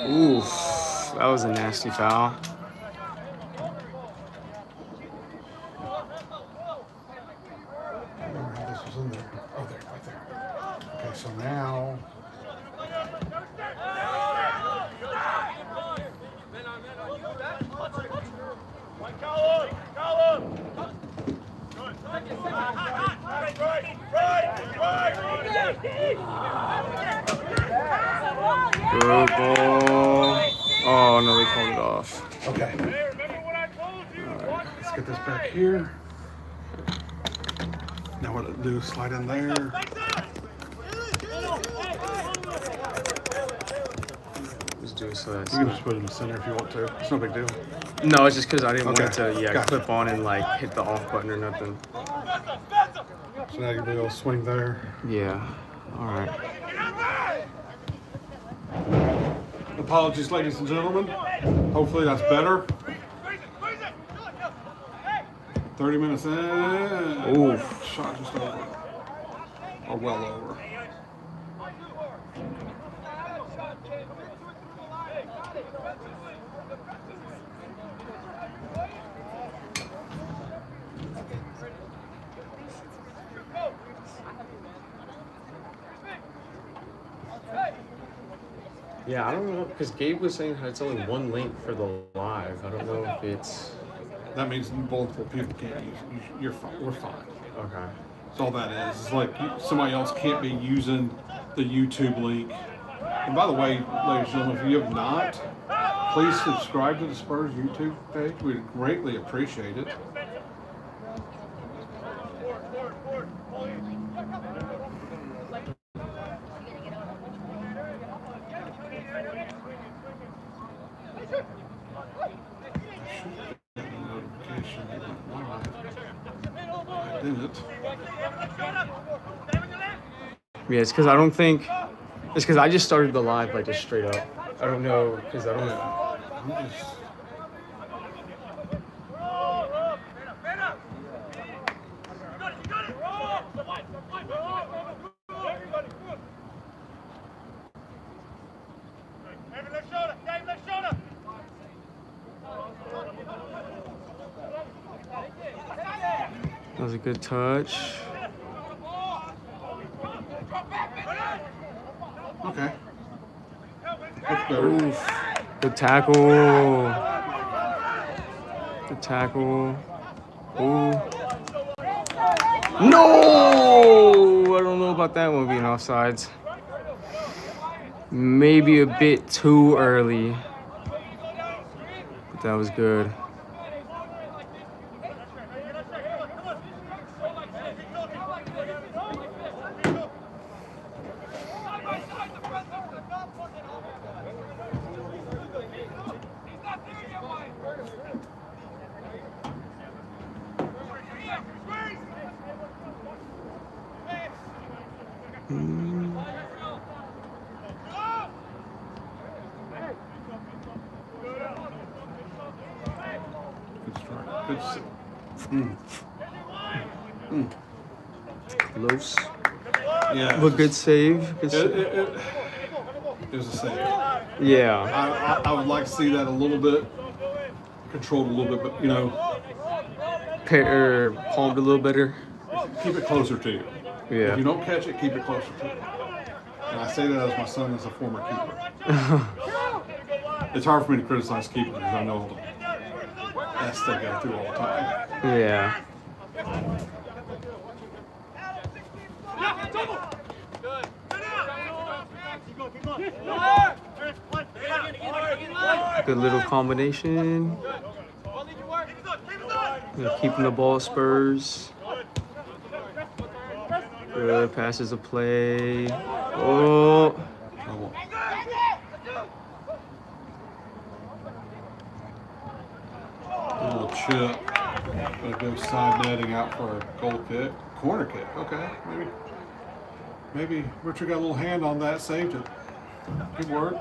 Oof, that was a nasty foul. This was in there. Oh, there, right there. Okay, so now. Good ball. Oh, no, they called it off. Okay. All right, let's get this back here. Now what to do is slide in there. Let's do it so that's... You can just put it in the center if you want to. It's no big deal. No, it's just because I didn't want it to, Gotcha. clip on and, like, hit the off button or nothing. So now you can do a little swing there. Yeah. All right. Apologies, ladies and gentlemen. Hopefully that's better. 30 minutes in. Oof. Shot just over. Or well over. Yeah, I don't know, because Gabe was saying it's only one link for the live. I don't know if it's... That means multiple people can't use it. You're fine. We're fine. Okay. That's all that is. It's like somebody else can't be using the YouTube link. And by the way, ladies and gentlemen, if you have not, please subscribe to the Spurs YouTube page. We'd greatly appreciate it. Yeah, it's because I don't think... It's because I just started the live, like, just straight up. I don't know, because I don't know. I'm just... That was a good touch. Okay. That's better. Oof. Good tackle. Good tackle. Ooh. No! I don't know about that one being offsides. Maybe a bit too early. But that was good. Good strike. Good sit. Close. Yeah. But good save. Good save. It was a save. Yeah. I would like to see that a little bit controlled a little bit, but you know, Palmed a little better. keep it closer to you. Yeah. If you don't catch it, keep it closer to you. And I say that as my son is a former keeper. It's hard for me to criticize keepers because I know all the S they go through all the time. Yeah. Good little combination. Keeping the ball, Spurs. Good passes of play. Oh. Trouble. A little chip. Gonna go side netting out for a goal kick. Corner kick. Okay, maybe Richard got a little hand on that, saved it. Good work.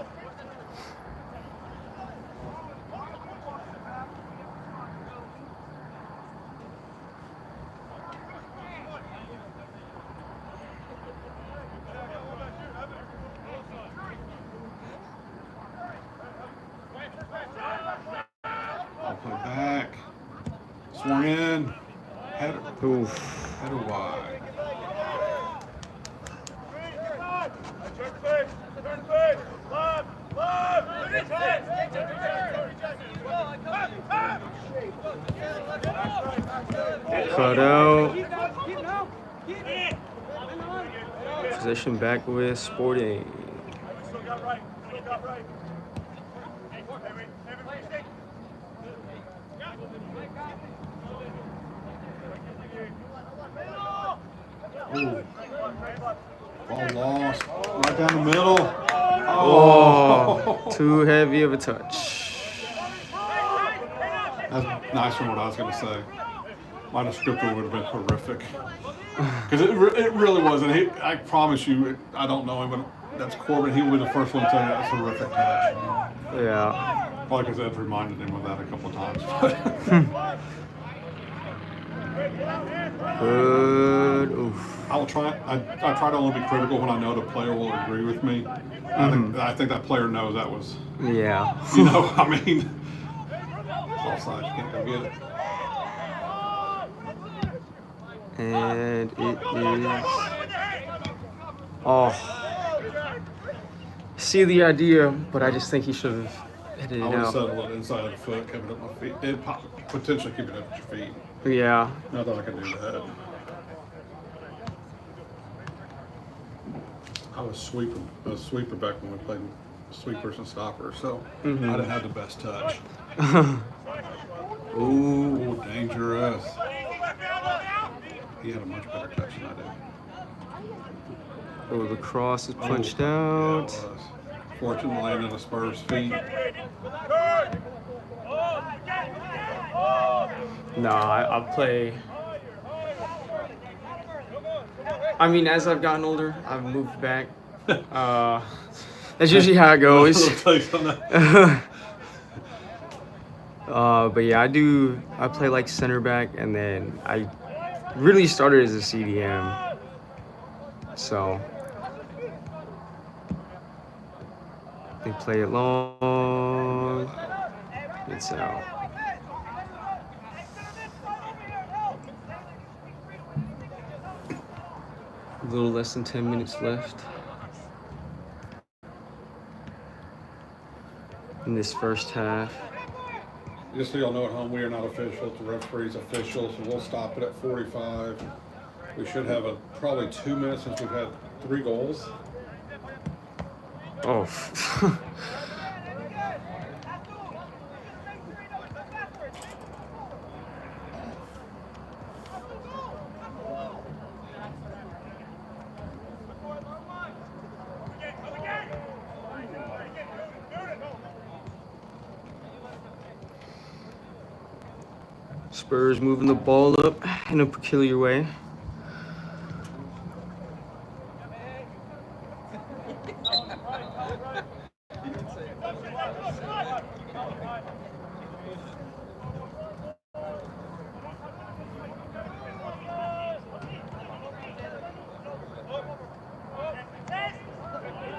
I'll play back. Swung in. Header. Oof. Header wide. Cut out. Possession back with Sporting. Ooh. Ball lost. Right down the middle. Oh, too heavy of a touch. That's nice from what I was going to say. My descriptor would have been horrific. Because it really wasn't. I promise you, I don't know him, but that's Corbin. He will be the first one to tell you that's a horrific touch. Yeah. Probably because Ed's reminded him of that a couple of times. Good. Oof. I try to only be critical when I know the player will agree with me. I think that player knows that was. Yeah. I mean, it's offside. You can't go get it. And it is. Oh. See the idea, but I just think he should have hit it I would have out. settled it inside of the foot, kept it up my feet. Did potentially keep it up at your feet. Yeah. Not that I could do that. I was a sweeper back when we played sweepers and stoppers, so I didn't have the best touch. Ooh, dangerous. He had a much better touch than I did. Oh, the cross is punched out. Yeah, it was. Fortunately, landed the Spurs' feet. No, I'll play. I mean, as I've gotten older, I've moved back. That's usually how it goes. But yeah, I play like center back, and then I really started as a CDM. So they play it long. It's out. A little less than 10 minutes left in this first half. Just so y'all know at home, we are not officials. The referee's official, so we'll stop it at 45. We should have probably 2 minutes since we've had 3 goals. Oh. Spurs moving the ball up in a peculiar way.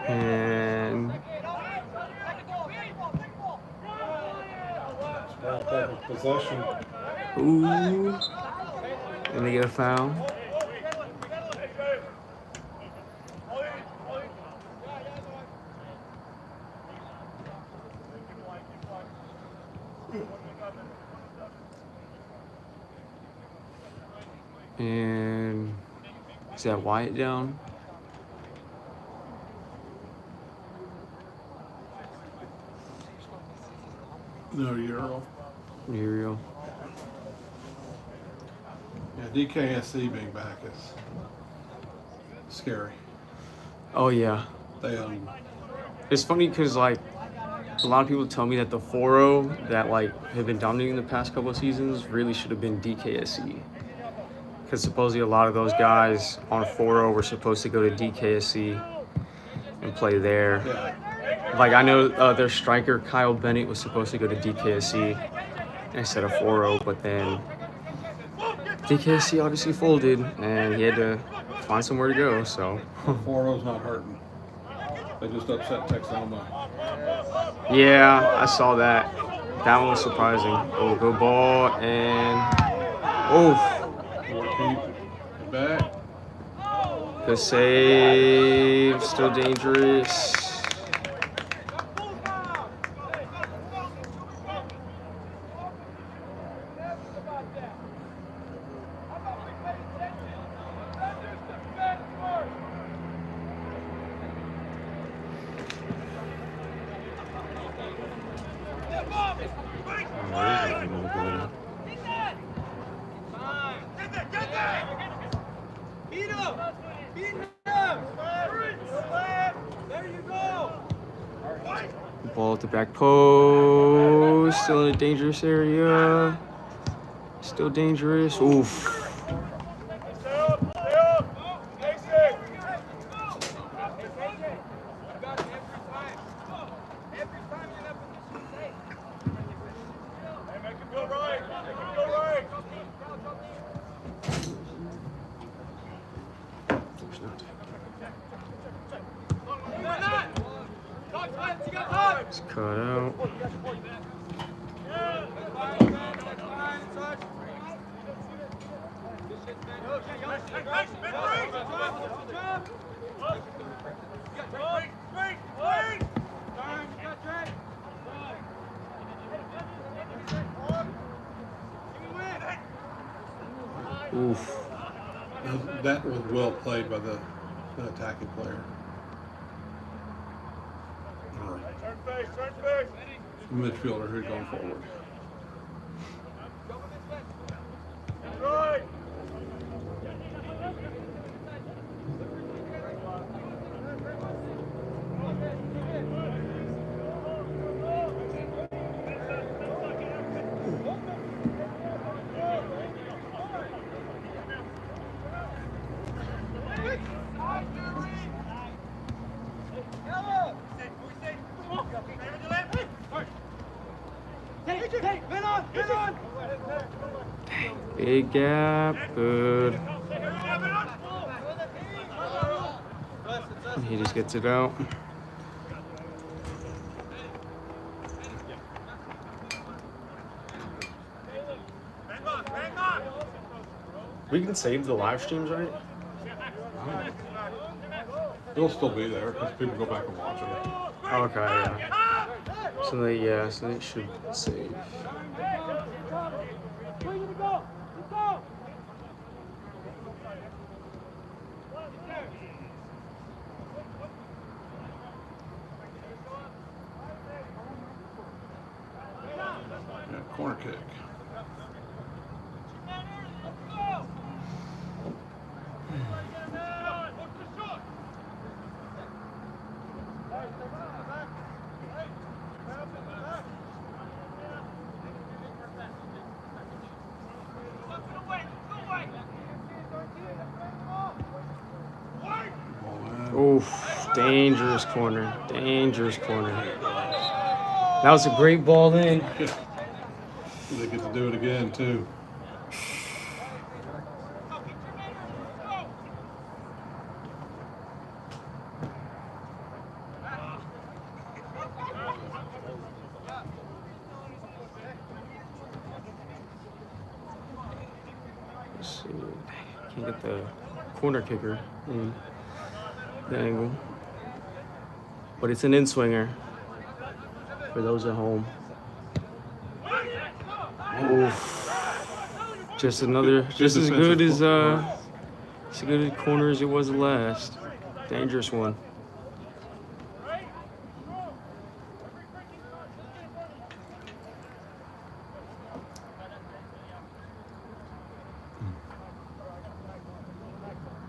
And Possession. ooh, and they get a foul. And is that Wyatt down? No, Euro. Muriel. Yeah, DKSC being back is scary. Oh yeah. They It's funny because like a lot of people tell me that the 4-0 that like have been dominating the past couple of seasons really should have been DKSE. because supposedly a lot of those guys on 4-0 were supposed to go to DKSC and play there. Yeah. Like I know their striker Kyle Bennett was supposed to go to DKSC instead of 4-0, but then DKSC obviously folded and he had to find somewhere to go. So 4-0's not hurting. They just upset Texoma. yeah, I saw that. That one was surprising. Oh, good ball and Keep back. good save. Still dangerous. Ball at the back post. Still in a dangerous area. Still dangerous. Oof. It's cut out. Oof. That was well played by the attacking player. Midfielder who's going forward. Big gap. Good. He just gets it out. We can save the live streams, right? It'll still be there because people go back and watch it. Okay, yeah. So they should save. Yeah, corner kick. Oof, dangerous corner. Dangerous corner. That was a great ball in. They get to do it again, too. Let's see. Can't get the corner kicker in the angle. But it's an in-swinger for those at home. Oof. Just as good as a corner as it was the last. Dangerous one.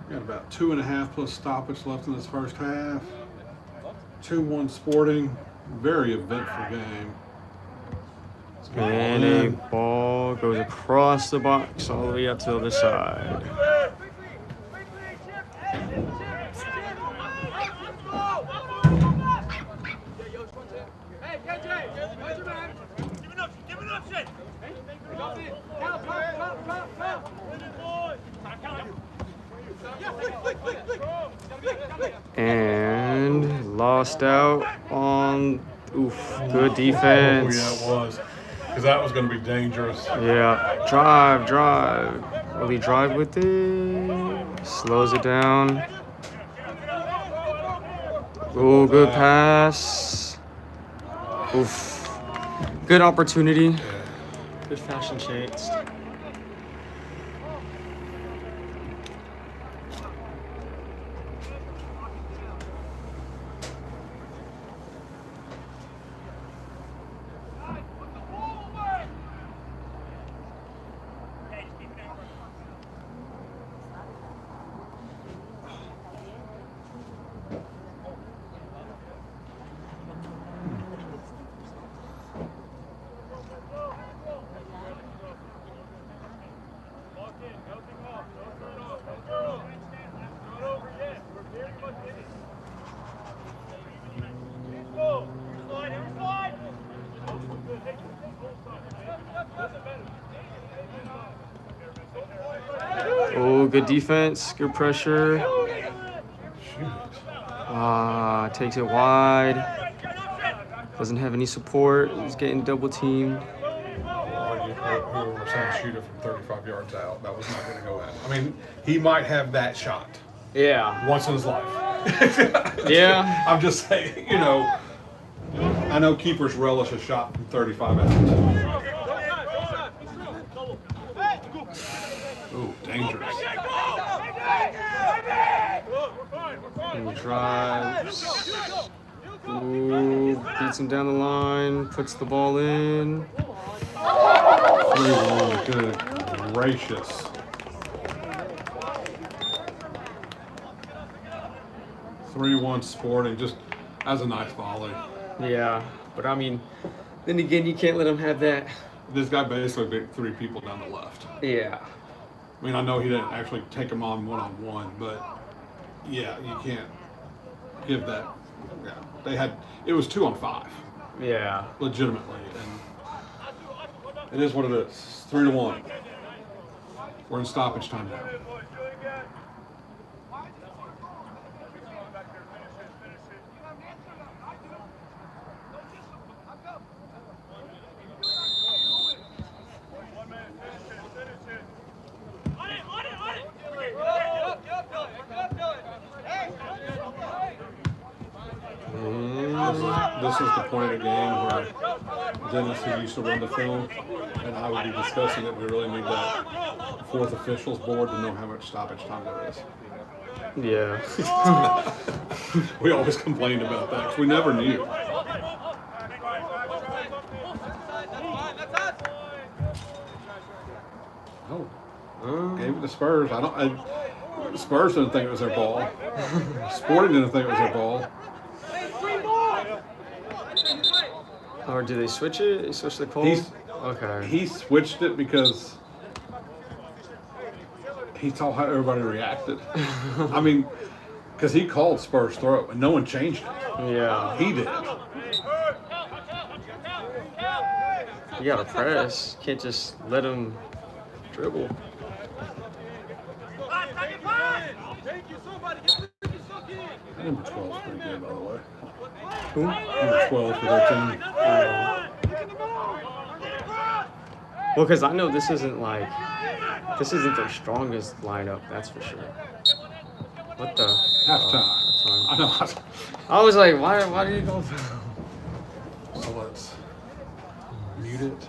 Got about 2.5 plus stoppage left in this first half. 2-1 Sporting. Very eventful game. And a ball goes across the box all the way up to the other side. And lost out on. Oof, good defense. Oh, yeah, it was. Because that was going to be dangerous. Yeah, drive. Will he drive with it? Slows it down. Oh, good pass. Oof. Good opportunity. Good fashion chance. Oh, good defense. Good pressure. Takes it wide. Doesn't have any support. He's getting double teamed. Whoever was trying to shoot it from 35 yards out, that was not going to go in. I mean, he might have that shot. Yeah. Once in his life. Yeah. I'm just saying, I know keepers relish a shot from 35 out. Ooh, dangerous. And drives. Ooh, beats him down the line. Puts the ball in. 3-1, good gracious. 3-1 Sporting, just as a nice volley. Yeah, but I mean, then again, you can't let him have that. This guy basically beat 3 people down the left. Yeah. I mean, I know he didn't actually take him on one-on-one, but yeah, you can't give that. Yeah, it was 2-on-5. Yeah. Legitimately, and it is what it is. 3-1. We're in stoppage time now. This is the point of the game where Dennis, who used to run the film, and I would be discussing it. We really need that fourth officials board to know how much stoppage time there is. Yeah. We always complained about that because we never knew. Gave it to Spurs. Spurs didn't think it was their ball. Sporting didn't think it was their ball. Or do they switch it? They switch the call? Okay. He switched it because he saw how everybody reacted. I mean, because he called Spurs throw and no one changed it. Yeah. He did. You gotta press. Can't just let him dribble. Number 12 is pretty good, by the way. Who? Number 12 for their team. Well, because I know this isn't their strongest lineup, that's for sure. What the? Halftime. I know. I was like, why do you go? So let's mute it.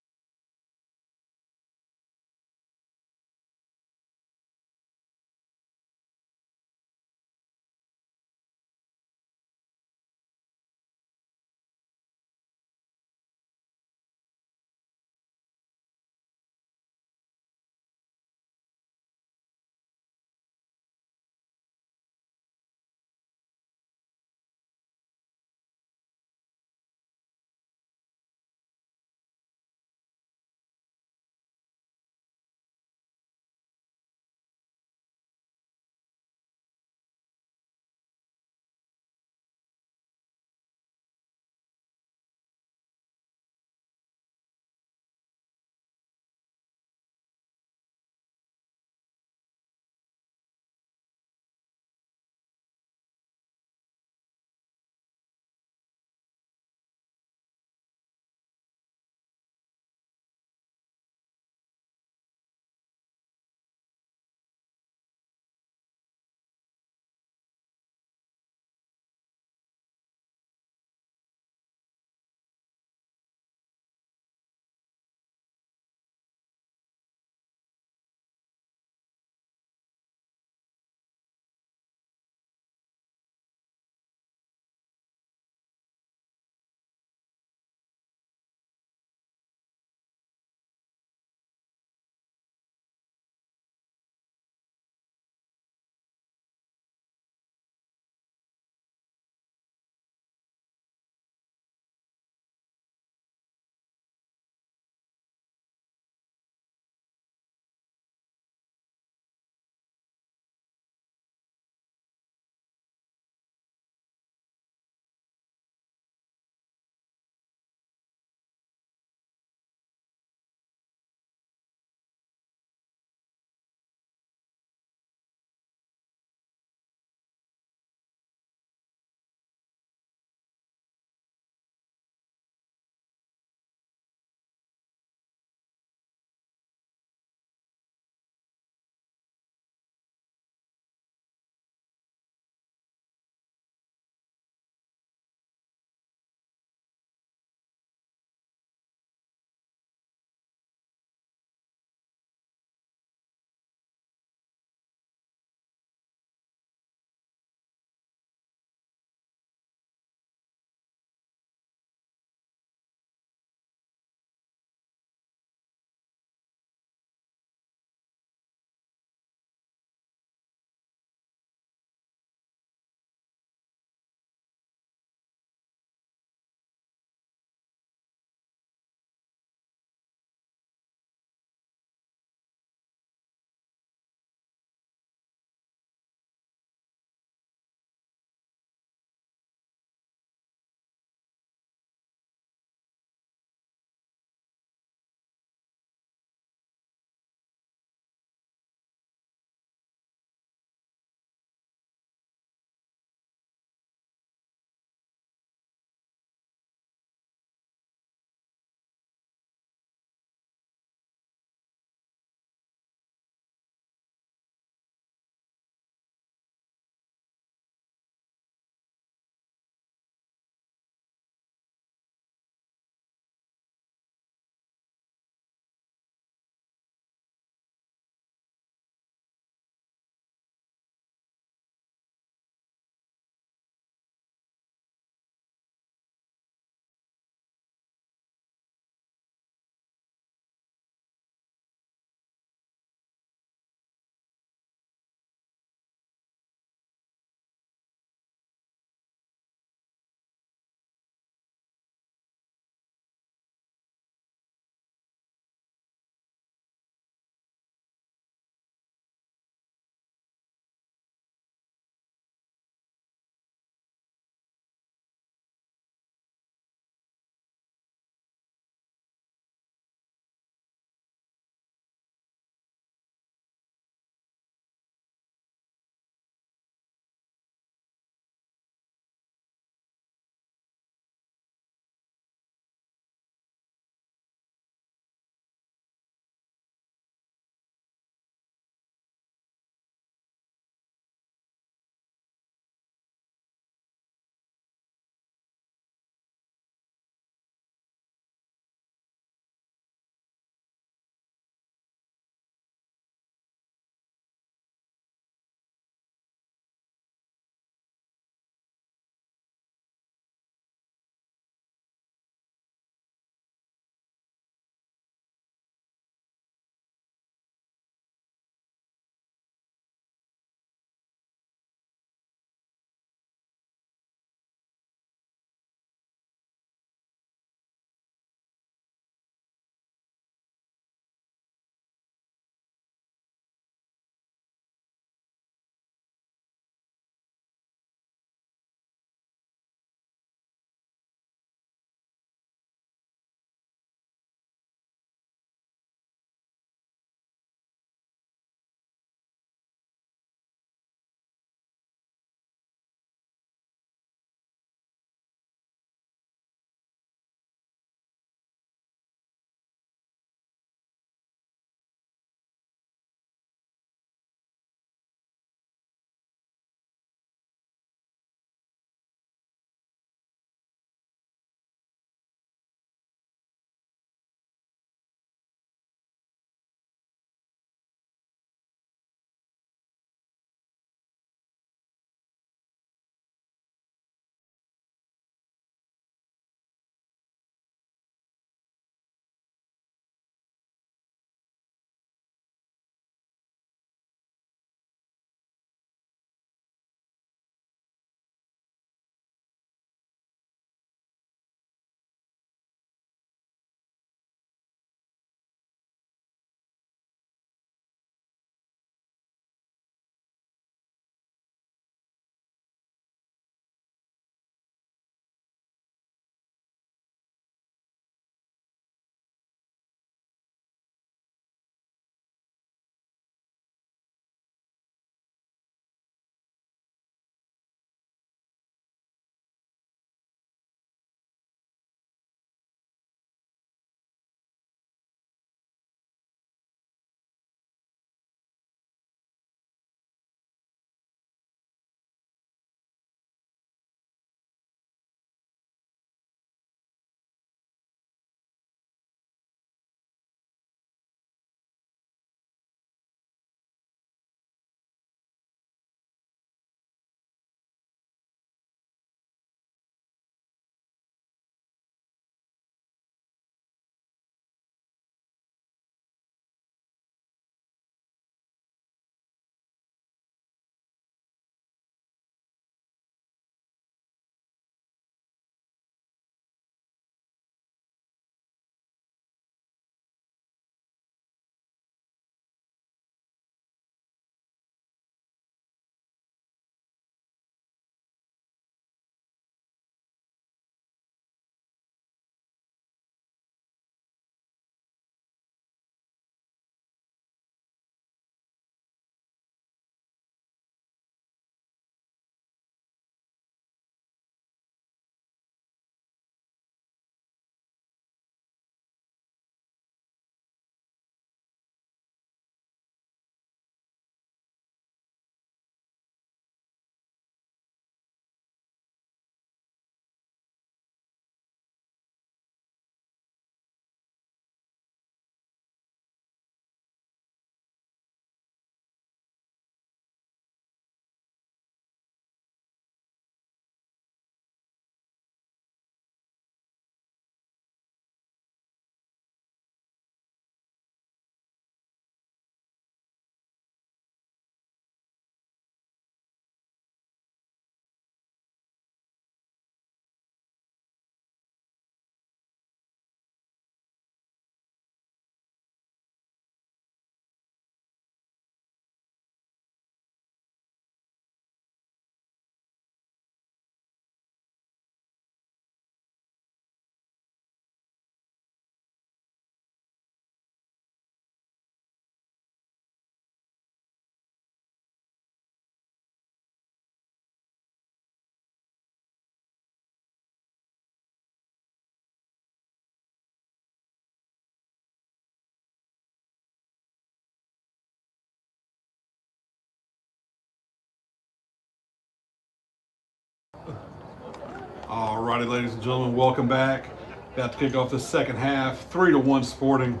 All righty, ladies and gentlemen, welcome back. About to kick off the second half. 3-1 Sporting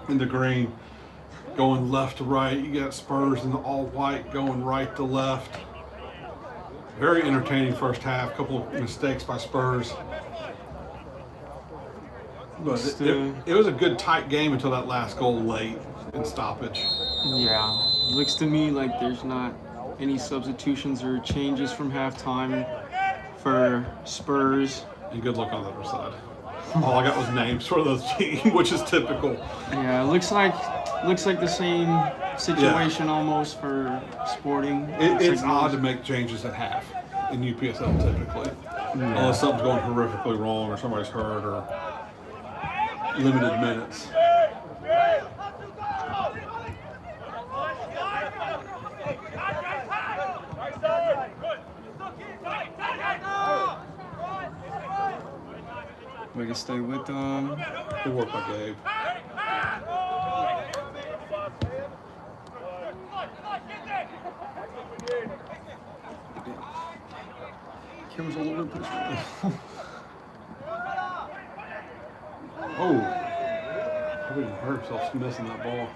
in the green. Going left to right. You got Spurs in the all white going right to left. Very entertaining first half. Couple of mistakes by Spurs. But it was a good tight game until that last goal late in stoppage. Yeah, looks to me like there's not any substitutions or changes from halftime for Spurs. And good luck on the other side. All I got was names for those teams, which is typical. Yeah, it looks like the same situation almost for Sporting. It's odd to make changes at half in UPSL typically, unless something's going horrifically wrong or somebody's hurt or limited minutes. Way to stay with them. Good work by Gabe. Camera's all over the place. Oh, I didn't hurt himself missing that ball.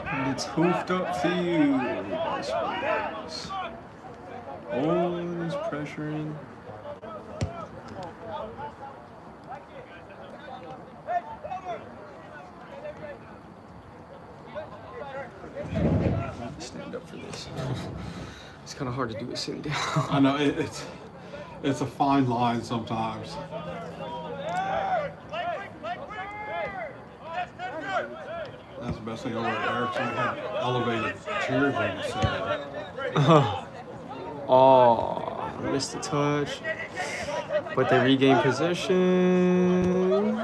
And it's hoofed up field by Spurs. Oh, there's pressure in. Stand up for this. It's kind of hard to do it sitting down. I know it's a fine line sometimes. That's the best thing over at Erickson. They had elevated chairs on the side. Oh, missed the touch. But they regain possession.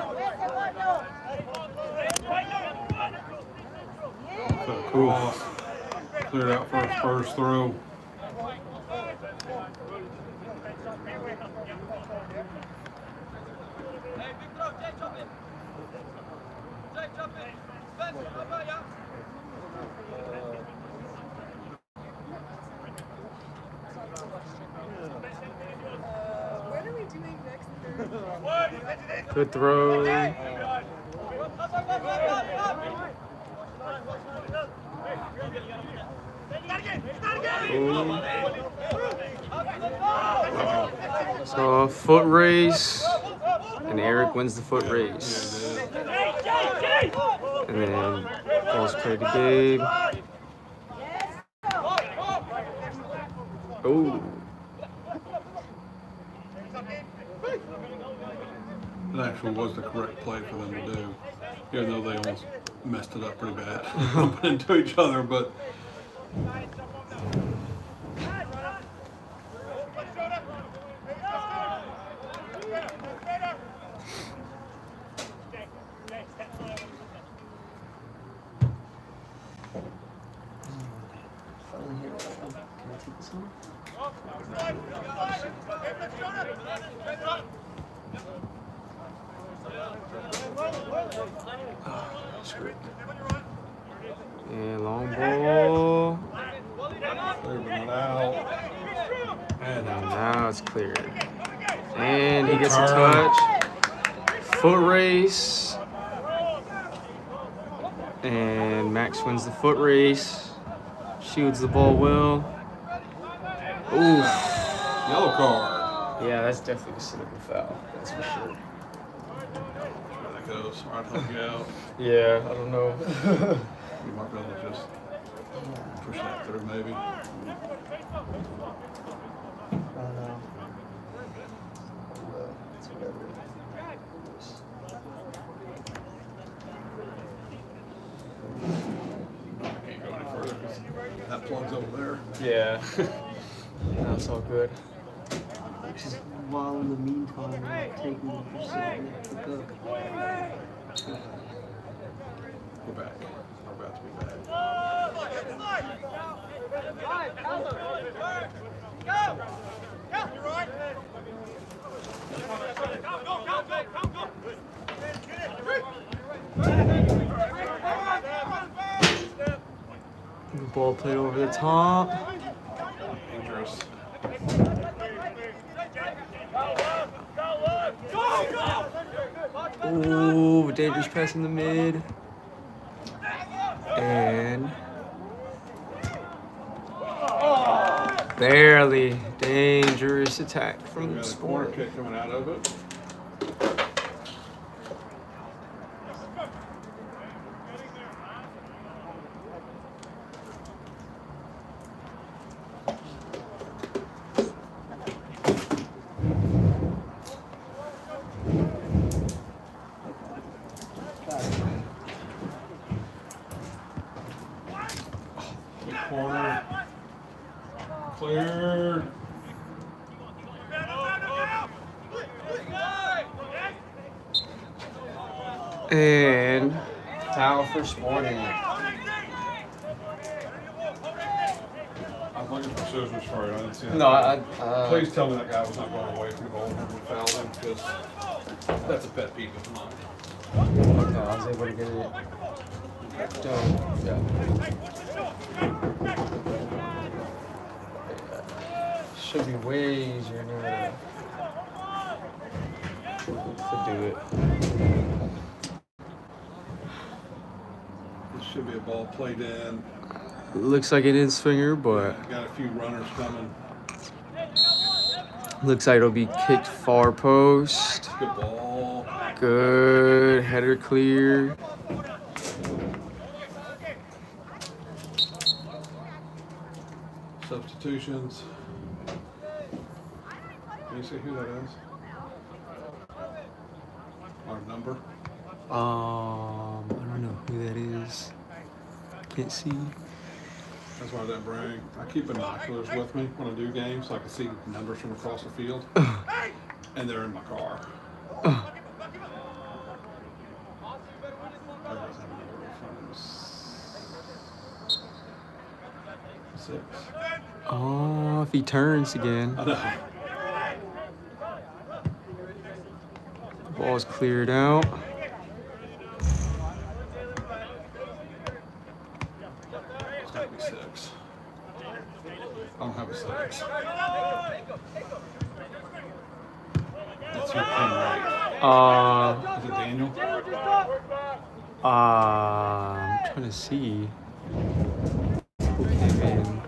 Cross. Cleared out for a Spurs throw. What are we doing next? Good throw. Ooh. So a foot race, and Eric wins the foot race. And then balls played to Gabe. Oh. It actually was the correct play for them to do, even though they almost messed it up pretty bad, bumping into each other. But And long ball. clearing it out. And now it's cleared. And he gets a touch. Foot race. And Max wins the foot race. Shoots the ball well. Oof. Yellow card. Yeah, that's definitely a cynical foul. That's for sure. There that goes. Right, help you out. Yeah, I don't know. You might be able to just push that through, maybe. Can't go any further 'cause that plug's over there. Yeah. That's all good. While in the meantime, taking the facility to go. We're back. We're about to be back. Ball played over the top. Dangerous. Ooh, dangerous pass in the mid. And barely dangerous attack from We got a corner Sport. kick coming out of it. Good corner. Cleared. And foul for Sporting. I'm looking for scissors for you. I didn't see that. No, Please tell me that guy was not going away from the goal when we fouled him, because that's a pet peeve of mine. no, I was able to get it done. Yeah. Should be way easier now to do it. This should be a ball played in. Looks like it is swinger, but Got a few runners coming. looks like it'll be kicked far post. Good ball. Good header clear. Substitutions. Can you see who that is? Our number? I don't know who that is. Can't see. That's why I didn't bring. I keep binoculars with me when I do games so I can see numbers from across the field. And they're in my car. Six. Oh, if he turns again. I know. Ball's cleared out. It's gotta be six. I don't have a six. That's your pin rate. Is it Daniel? I'm trying to see who came in.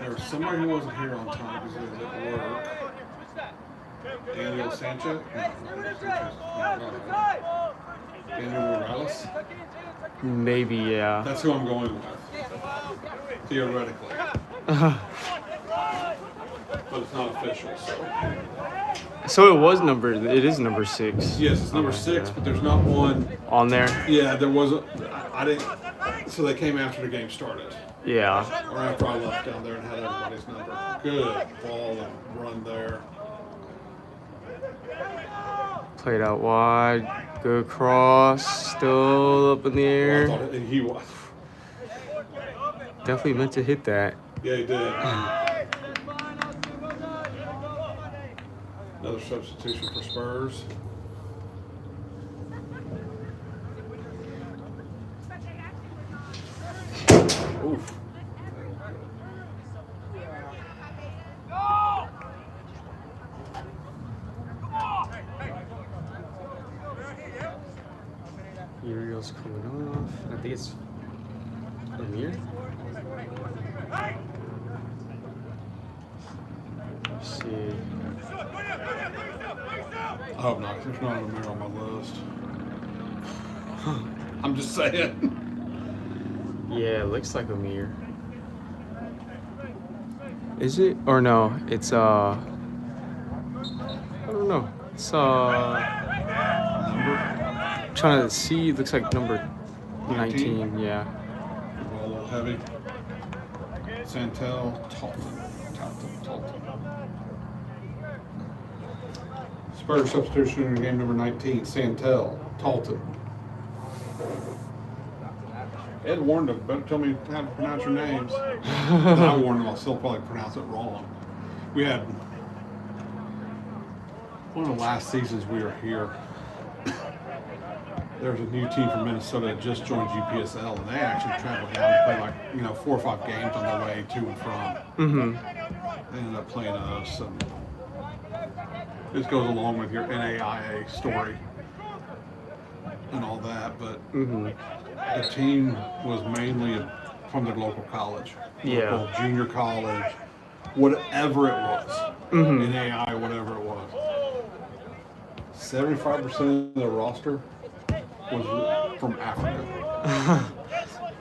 There was somebody who wasn't here on time because he was at work. Daniel Sanchez? Daniel Morales? Maybe, yeah. That's who I'm going with. Theoretically. But it's not official, so. So it is number 6. Yes, it's number 6, but there's not one. On there? Yeah, there wasn't. I didn't. So they came after the game started. Yeah. Or after I left down there and had everybody's number. Good ball and run there. Played out wide. Good cross. Still up in the Well, I air. thought it, and he was. Definitely meant to hit that. Yeah, he did. Another substitution for Spurs. Oof. Uriel's coming off. I think it's Amir. Let's see. I hope not. There's not a mirror on my list. I'm just saying. Yeah, it looks like Amir. Is it? Or no, it's I don't know. It's trying to see, it looks like number 19, yeah. Ball a little heavy. Santel, Talton. Spurs substitution in game number 19, Santel, Talton. Ed warned him, better tell me how to pronounce your names. I warned him, I'll still probably pronounce it wrong. We had one of the last seasons we were here. There was a new team from Minnesota that just joined UPSL, and they actually traveled down and played 4 or 5 games on their way to and from. Mm-hmm. They ended up playing us, and this goes along with your NAIA story and all that, but the team was mainly from their local college, local junior college, whatever it was, NAIA, whatever it was. 75% of the roster was from Africa.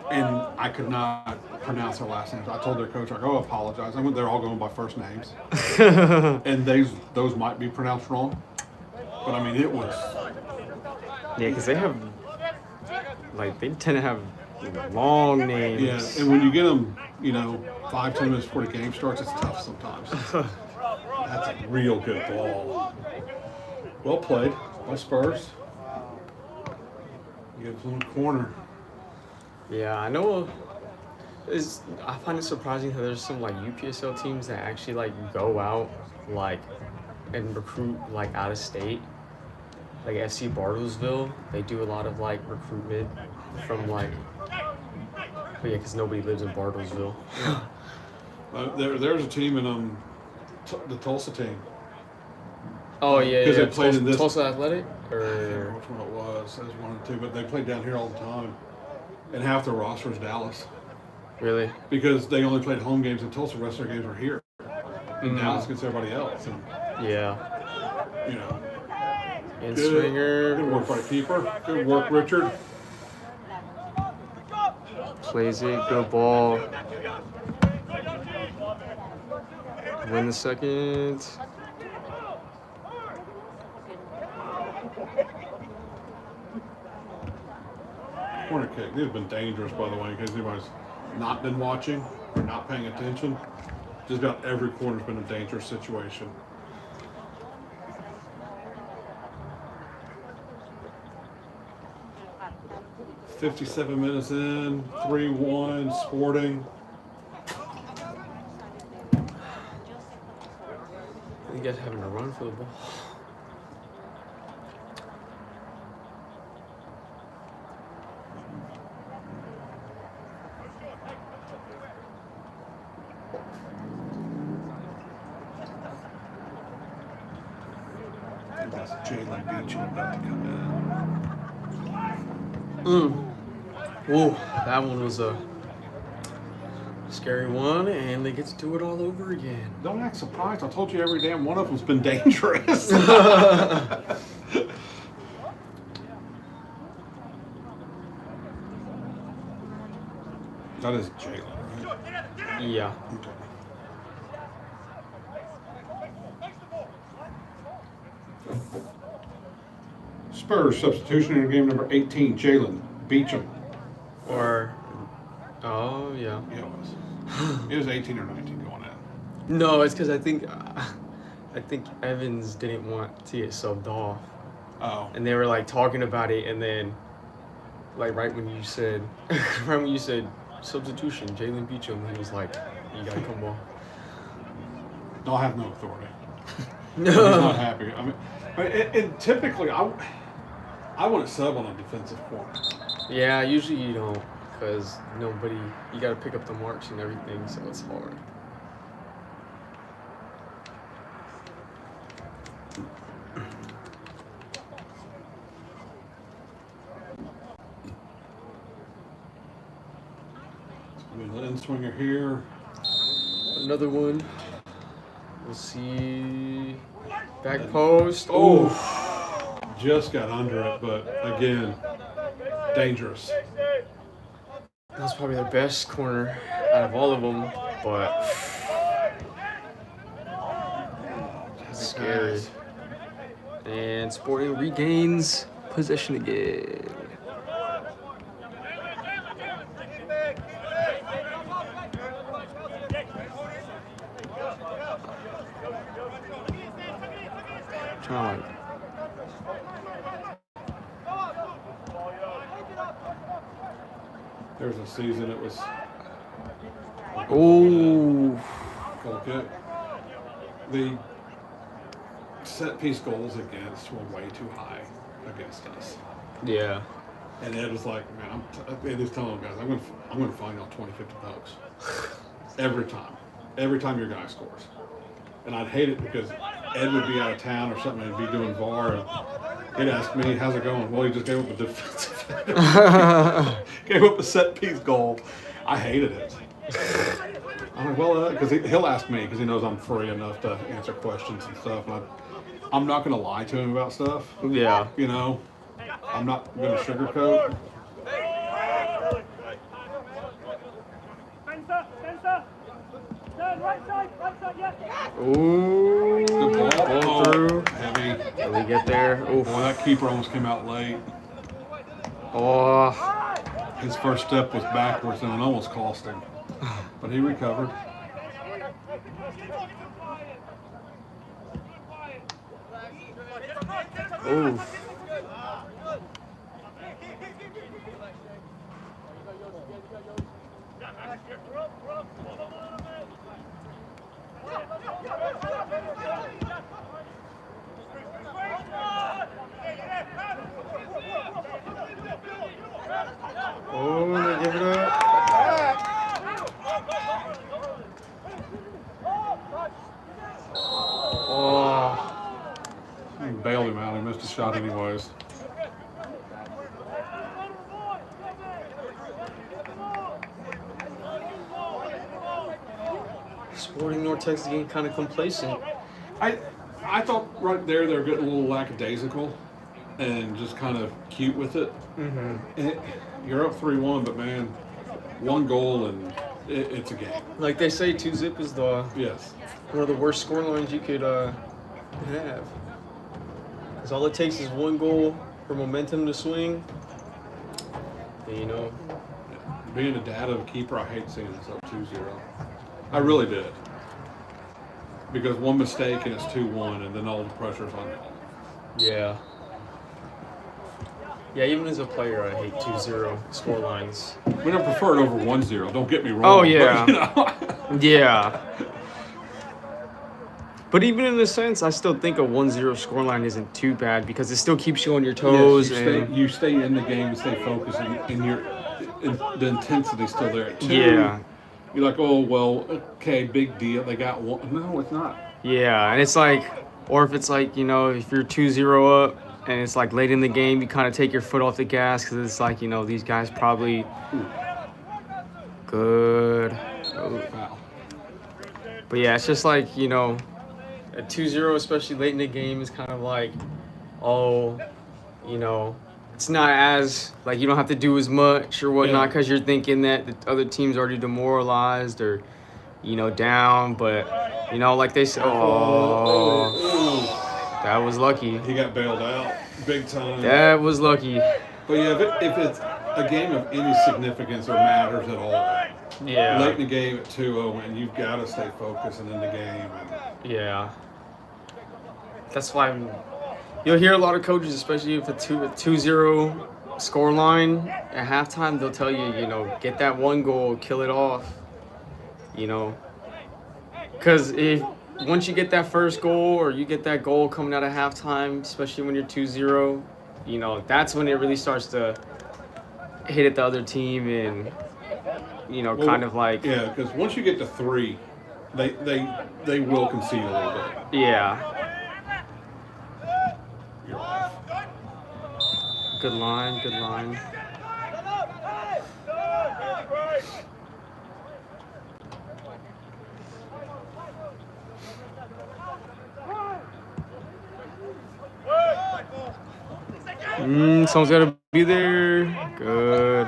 And I could not pronounce their last names. I told their coach, I go, apologize. I went, they're all going by first names. And those might be pronounced wrong. But I mean, it was. Yeah, because they have, they tend to have long names. Yeah, and when you get them, 5-10 minutes before the game starts, it's tough sometimes. That's a real good ball. Well played by Spurs. Gives them a corner. Yeah, I know. I find it surprising that there's some UPSL teams that actually go out and recruit out of state. Like FC Bartlesville, they do a lot of recruitment from but yeah, because nobody lives in Bartlesville. There's a team in the Tulsa team. Oh yeah, because they played in this Tulsa Athletic, I can't remember which one it was. It was 1 or 2, but they played down here all the time, and half their roster is Dallas. Really? Because they only played home games in Tulsa. The rest of their games were here. And Dallas gets everybody else. And, And Swinger. Good work by Keeper. Good work, Richard. Plays it. Good ball. Win the second. Corner kick. These have been dangerous, by the way, in case anybody's not been watching or not paying attention. Just about every corner's been a dangerous situation. "57 minutes in, 3-1, Sporting." You guys having a run for the ball. That's Jalen Beecham about to come in. Whoa, that one was a scary one, and they get to do it all over again. Don't act surprised. I told you every damn one of them's been dangerous. That is Jalen, right? Yeah. Okay. Spurs substitution in game number 18, Jalen Beecham. Or, oh yeah. Yeah, it was. It was 18 or 19 going in. No, it's because I think Evans didn't want to get subbed off. Oh. And they were talking about it, and then right when you said substitution, Jalen Beecham, he was like, "You gotta come off." I'll have no authority. He's not happy. I mean, and typically I wouldn't sub on a defensive corner. Yeah, usually you don't, because you gotta pick up the marks and everything, so it's hard. In-swinger here. Another one. We'll see. Back post. Oh. Just got under it, but again, dangerous. That's probably the best corner out of all of them, but scary. And Sporting regains possession again. trying to like. There was a season it was. Oh. Goal kick. The set piece goals against were way too high against us. Yeah. And Ed was like, man, Ed is telling them guys, I'm gonna find y'all 20, 50 bucks. Every time. Every time your guy scores. And I'd hate it because Ed would be out of town or something and be doing VAR and he'd ask me, how's it going? Well, he just gave up a defensive gave up a set piece goal. I hated it. I'm like, well, because he'll ask me because he knows I'm free enough to answer questions and stuff. And I'm not going to lie to him about stuff. Yeah. You know, I'm not going to sugarcoat. Ooh. Good ball. Going through. Heavy. Did we get there? Oof. Boy, that keeper almost came out late. Oh. His first step was backwards and it almost cost him. But he recovered. Oof. Oh, they give it up. Oh. He bailed him out. He missed a shot anyways. Sporting North Texas getting kind of complacent. I thought right there they were getting a little lackadaisical and just kind of cute with it. Mm-hmm. You're up 3-1, but man, one goal and it's a game. Like they say, 2-zip is Yes. one of the worst score lines you could have. Because all it takes is one goal for momentum to swing. And, you know. Being a dad of a keeper, I hate seeing us up 2-0. I really did. Because one mistake and it's 2-1, and then all the pressure's on y'all. Yeah. Yeah, even as a player, I hate 2-0 score lines. We don't prefer it over 1-0. Don't get me wrong. Oh, yeah. But, you know. Yeah. But even in a sense, I still think a 1-0 scoreline isn't too bad because it still keeps you on your toes. Yes, you stay in the game and stay focused, and the intensity's still there. At 2, yeah. You're like, oh, well, okay, big deal. They got one. No, it's not. Yeah, and it's like, or if it's like, you know, if you're 2-0 up and it's like late in the game, you kind of take your foot off the gas because it's like, you know, these guys probably good. Wow. But yeah, it's just like, you know, a 2-0, especially late in the game, is kind of like, oh, you know, it's not as, like, you don't have to do as much or whatnot because you're thinking that the other team's already demoralized or, you know, down. But, you know, like they said, that was lucky. He got bailed out big time. That was lucky. But yeah, if it's a game of any significance or matters at all, Yeah. late in the game at 2-0, and you've got to stay focused and in the game. Yeah. That's why you'll hear a lot of coaches, especially if it's a 2-0 score line at halftime, they'll tell you, you know, get that one goal, kill it off, you know. Because once you get that first goal or you get that goal coming out of halftime, especially when you're 2-0, you know, that's when it really starts to hit at the other team and, you know, kind of like. Yeah, because once you get to 3, they will concede a little bit. Yeah. You're off. Good line, good line. Someone's got to be there. Good.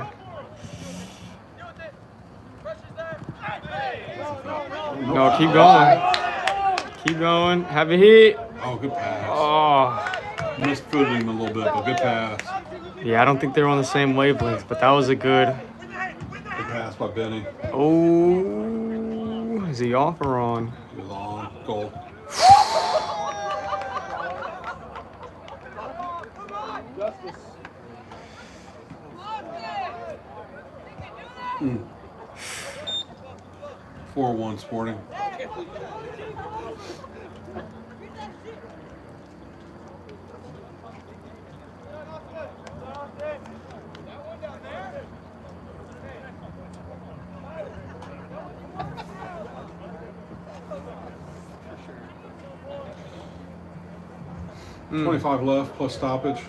No, keep going. Keep going. Have a hit. Oh, good pass. Oh. Misfooted him a little bit, but good pass. Yeah, I don't think they were on the same wavelength, but that was a good. Good pass by Benny. Oh, is he off or on? He was on goal. Mm. 4-1 Sporting. Mm. 25 left plus stoppage.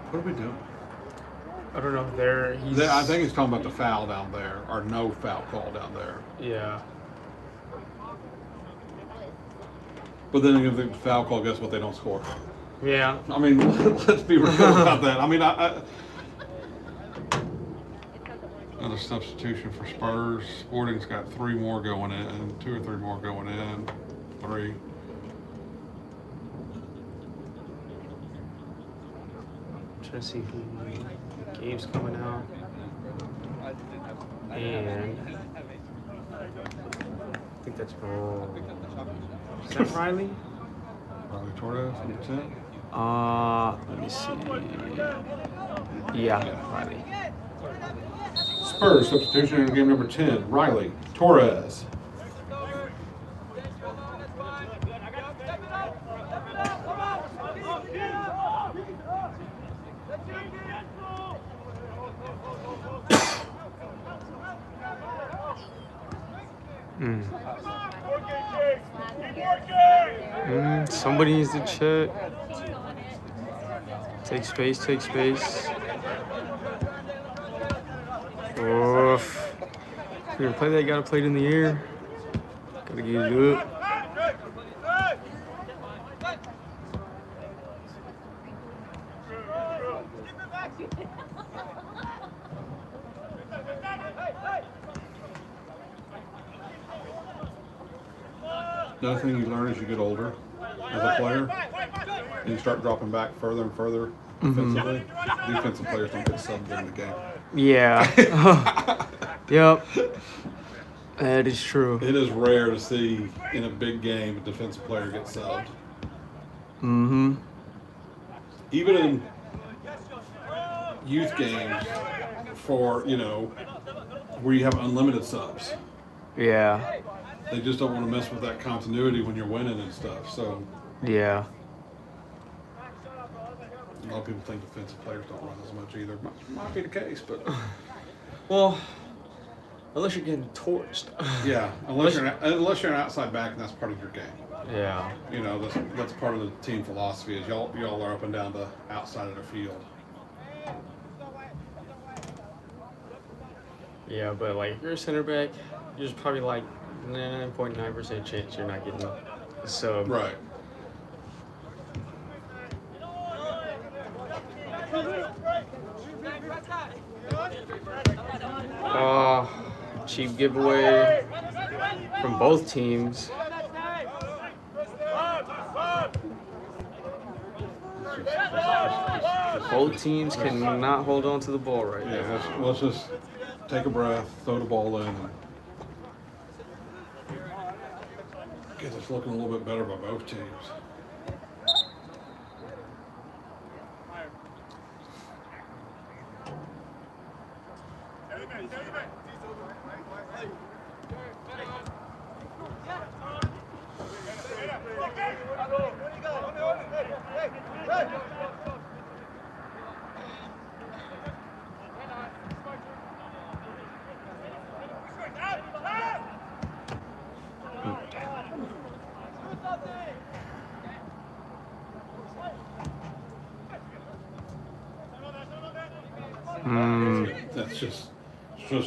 What are we doing? I don't know. There, he's. I think he's talking about the foul down there, or no foul call down there. Yeah. But then if the foul call, guess what? They don't score. Yeah. I mean, let's be real about that. I mean, another substitution for Spurs. Sporting's got 3 more going in, 2 or 3 more going in, 3. Trying to see who Gabe's coming out. And I think that's is that Riley? Riley Torres, number 10. Let me see. Yeah, Riley. Spurs substitution in game number 10. Riley Torres. Somebody needs to check. Take space, take space. Oof. If you're gonna play that, you gotta play it in the air. Gotta get it up. Another thing you learn as you get older as a player, and you start dropping back further and further defensively. Defensive players don't get subbed in the game. Yeah. Yep. That is true. It is rare to see in a big game a defensive player get subbed. Mm-hmm. Even in youth games for, where you have unlimited subs. Yeah. They just don't want to mess with that continuity when you're winning and stuff. So Yeah. a lot of people think defensive players don't run as much either. Might be the case, but Well, unless you're getting torched. yeah, unless you're an outside back and that's part of your game. Yeah. That's part of the team philosophy is y'all are up and down the outside of the field. Yeah, but like if you're a center back, there's probably like 99.9% chance you're not getting a sub. Right. Cheap giveaway from both teams. Both teams cannot hold on to the ball right now. Yeah, let's just take a breath, throw the ball in. Guess it's looking a little bit better by both teams. That's just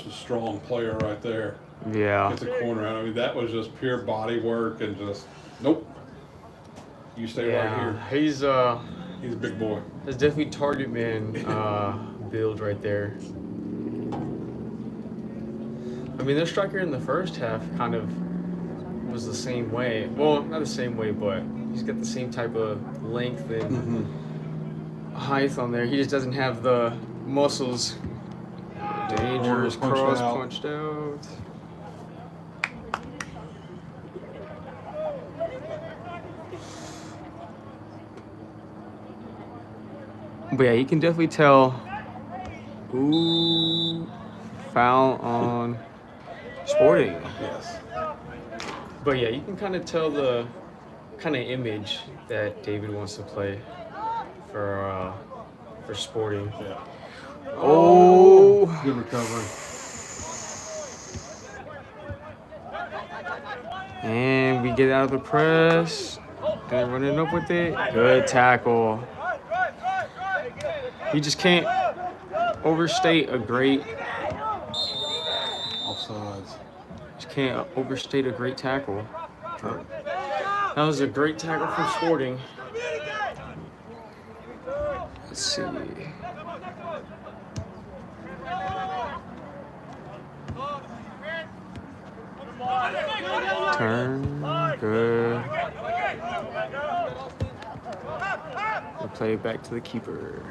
a strong player right there. Yeah. Gets a corner out. I mean, that was just pure body work and just nope. You stay right here. He's a big boy. That's definitely target man build right there. I mean, their striker in the first half kind of was the same way. Well, not the same way, but he's got the same type of length and height on there. He just doesn't have the muscles. Dangerous Punched cross out. punched out. But yeah, you can definitely tell. Ooh, foul on Sporting. Yes. But yeah, you can kind of tell the kind of image that David wants to play for Sporting. Yeah. Oh, Good recovery. and we get out of the press and running up with it. Good tackle. You just can't overstate a great. Offsides. Just can't overstate a great tackle. True. That was a great tackle from Sporting. Let's see. Turn. Good. We'll play it back to the keeper.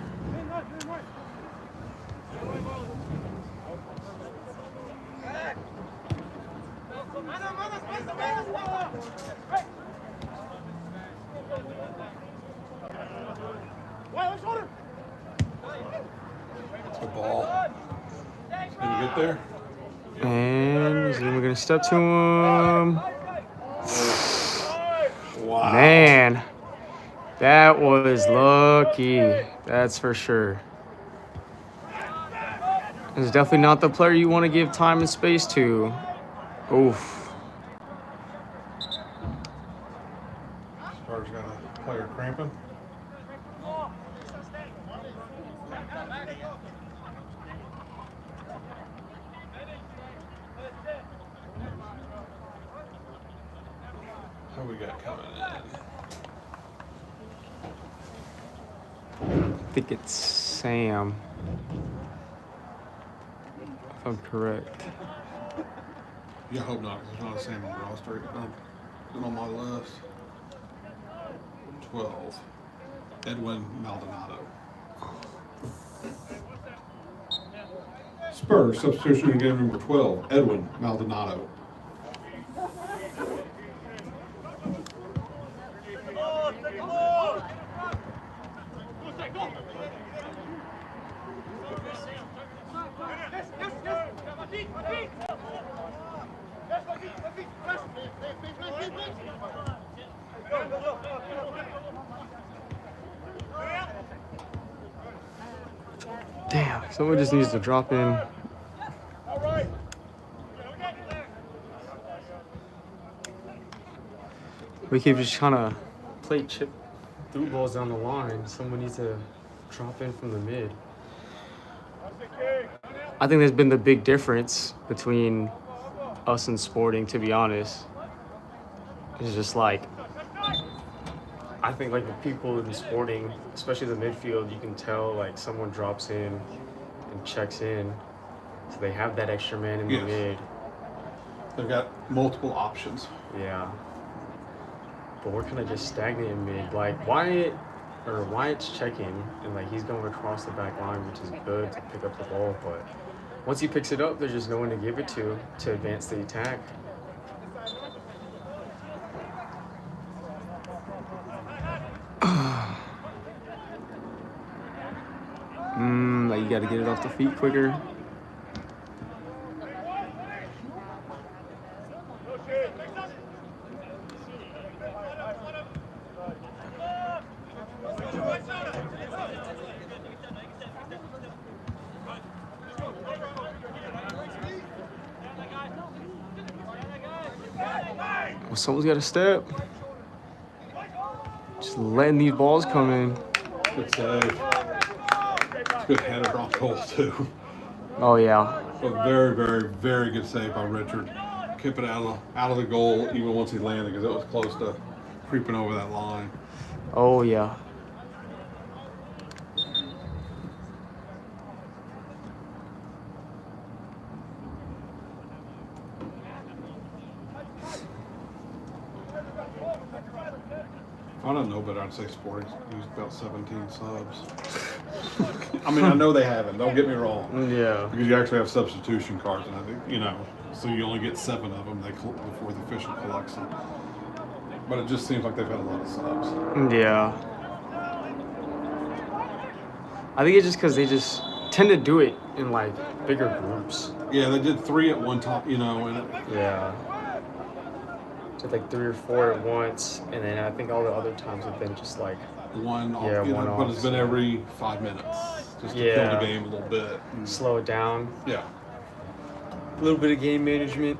It's a ball. Can you get there? And then we're going to step to him. Wow. Man, that was lucky. That's for sure. It's definitely not the player you want to give time and space to. Oof. Spurs got a player cramping. Who we got coming in? I think it's Sam. If I'm correct. Yeah, I hope not, because there's not a Sam on the roster. It's on my list. 12. Edwin Maldonado. Spurs, substitution in game number 12. Edwin Maldonado. Damn, someone just needs to drop in. We keep just trying to play chip through balls down the line. Someone needs to drop in from the mid. I think there's been the big difference between us and Sporting, to be honest. It's just like, I think like the people in Sporting, especially the midfield, you can tell like someone drops in and checks in. So they have that extra man in the Yes. mid. They've got multiple options. Yeah. But we're kind of just stagnant in mid. Like Wyatt's checking and like he's going across the back line, which is good to pick up the ball. But once he picks it up, there's just no one to give it to advance the attack. Like you got to get it off the feet quicker. Well, someone's got to step. Just letting these balls come in. Good save. It's a good header off goal, too. Oh, yeah. A very, very, very good save by Richard. Kept it out of the goal even once he landed because it was close to creeping over that line. Oh, yeah. don't know, but I'd say Sporting's used about 17 subs. I mean, I know they haven't. Don't get me wrong. Yeah. Because you actually have substitution cards, and I think, you know, so you only get 7 of them before the official collects them. But it just seems like they've had a lot of subs. Yeah. I think it's just because they just tend to do it in like bigger groups. Yeah, they did 3 at one time, you know, and Yeah. Did like 3 or 4 at once, and then I think all the other times have been just like one off, Yeah, you know, one but off, it's been so- every 5 minutes just to kill Yeah. the game a little bit. And, slow it down. yeah. A little bit of game management.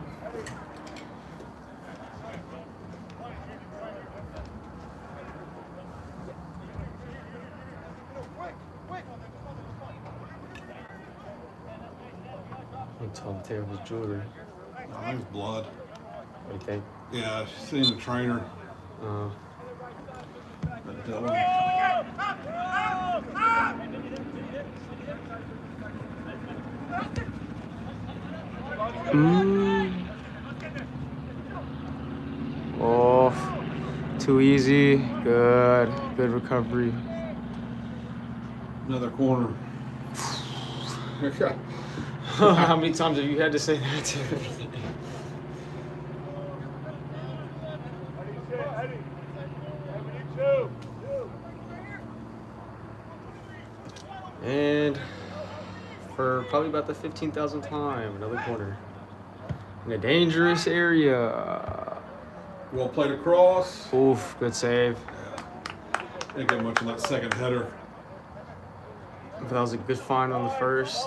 I'm telling Taylor was jewelry. I think it's blood. What do you think? Yeah, she's seen the trainer. But Dylan. Off. Too easy. Good. Good recovery. Another corner. How many times have you had to say that to me? And for probably about the 15,000th time, another corner. In a dangerous area. Well played across. Oof, good save. Didn't get much on that second header. But that was a good find on the first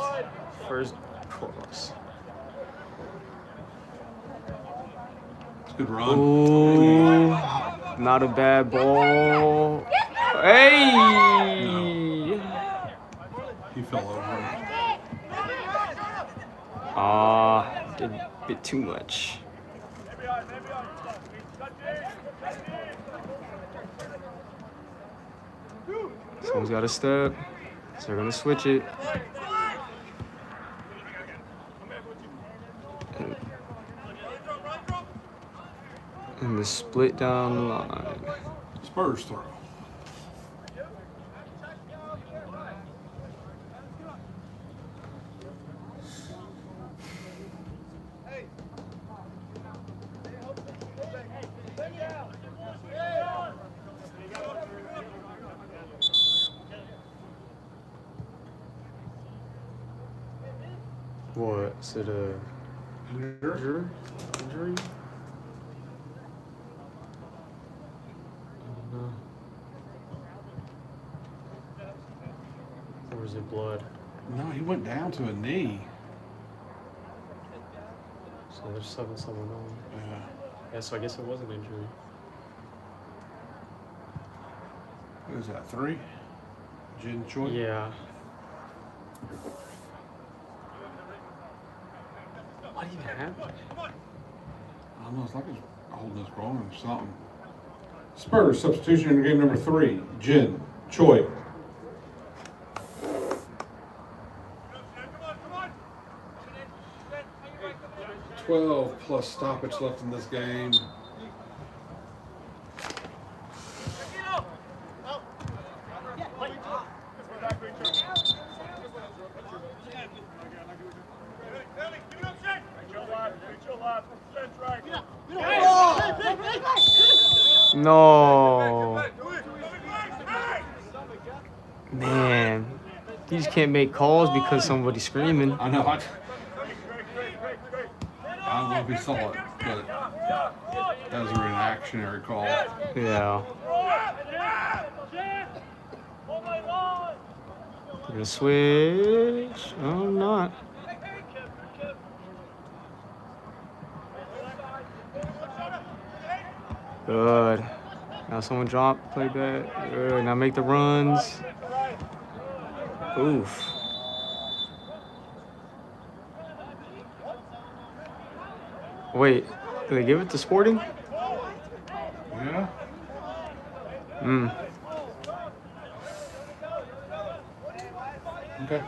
cross. It's a good run. Ooh, not a bad ball. Hey! He fell over. Did a bit too much. Someone's got to step, so they're gonna switch it. And the split down the line. Spurs throw. What? Is it a injury? Injury? I don't know. Or is it blood? No, he went down to a knee. So they're subbing someone on. Yeah. Yeah, so I guess it was an injury. What is that, 3? Jin Choi? Yeah. What even happened? I don't know, it's like he's holding his groin or something. Spurs, substitution in game number 3. Jin Choi. 12 plus stoppage left in this game. No. Man. You just can't make calls because somebody's screaming. I know. I don't know if he saw it, but that was a reactionary call. Yeah. We're gonna switch. Oh, I'm not. Good. Now someone drop, play back. Good. Now make the runs. Oof. Wait, did they give it to Sporting? Yeah. Okay.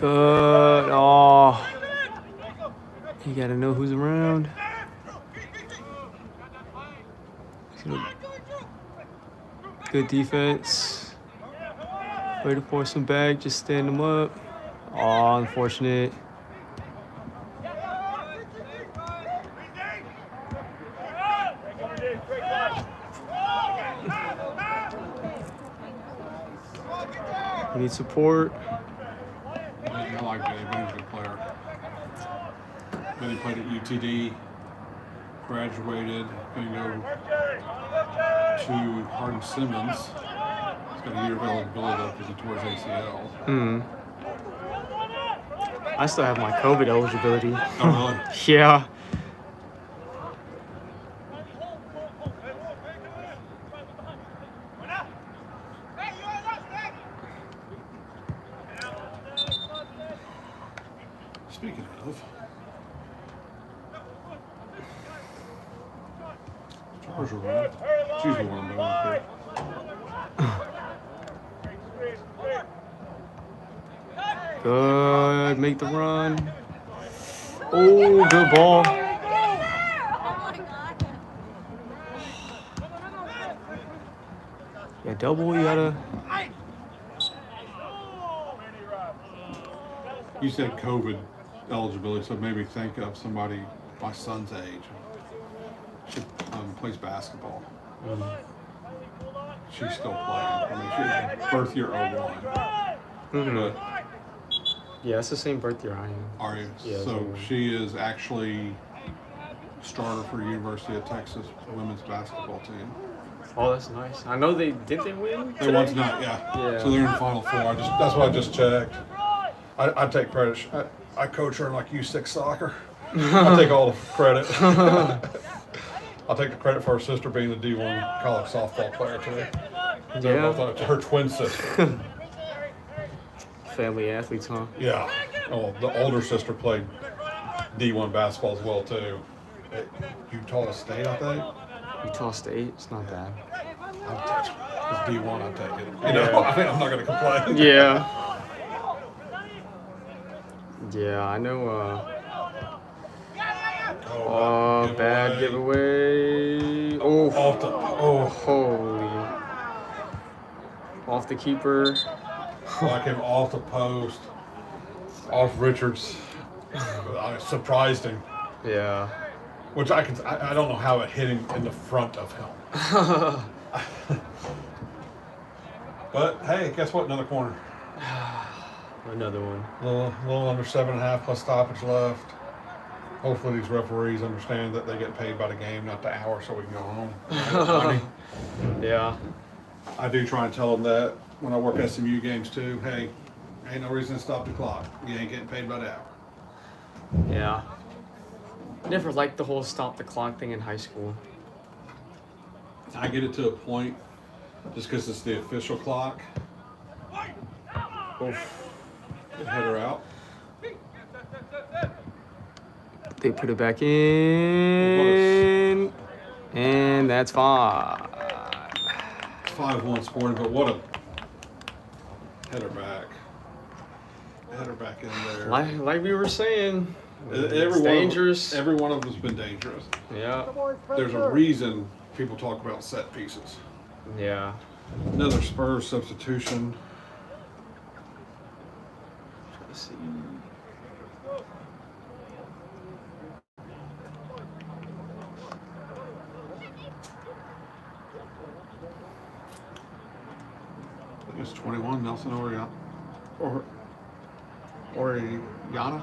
Good. Oh. You gotta know who's around. Good defense. Way to force him back. Just stand him up. Oh, unfortunate. We need support. I like Benny. Benny's a good player. Benny played at UTD, graduated, going to go to Hardin Simmons. He's got a year of eligibility because he tore his ACL. I still have my COVID eligibility. Oh, really? Yeah. Speaking of, Charger run. It's usually one of them up there. Good. Make the run. Oh, good ball. Yeah, double. You gotta. You said COVID eligibility, so it made me think of somebody my son's age. She plays basketball. She's still playing. I mean, she's birth year 01. But Yeah, it's the same birth year I am. are you? Yeah, So she is actually starter for University of Texas women's basketball team. Oh, that's nice. I know they win. They won tonight, yeah. Yeah. So they're in Final Four. That's what I just checked. I take credit. I coach her in like U6 soccer. I take all the credit. I'll take the credit for her sister being the D1 college softball player too. Yeah. Both, her twin sister. Family athletes, huh? Yeah. Oh, the older sister played D1 basketball as well too. At Utah State, I think. Utah State. It's not bad. It's D1. I take it. You know, I mean, I'm not gonna complain. Yeah. Yeah, I know. Oh, bad giveaway. Oh, holy. Off the keeper. Like him off the post, off Richards. I surprised him. Yeah. Which I don't know how it hit him in the front of him. But hey, guess what? Another corner. Another one. A little under 7.5 plus stoppage left. Hopefully these referees understand that they get paid by the game, not the hour, so we can go home. Yeah. I do try and tell them that when I work SMU games too. Hey, ain't no reason to stop the clock. You ain't getting paid by the hour. Yeah. Never liked the whole stop the clock thing in high school. I get it to a point just because it's the official clock. Oof. Header out. They put it back in. And that's 5. It's 5-1 Sporting, but what a header back. Header back in there. Like we were saying, It's dangerous. Every one of them's been dangerous. Yeah. There's a reason people talk about set pieces. Yeah. Another Spurs substitution. Let's see. I think it's 21, Nelson Oriana. Oriana?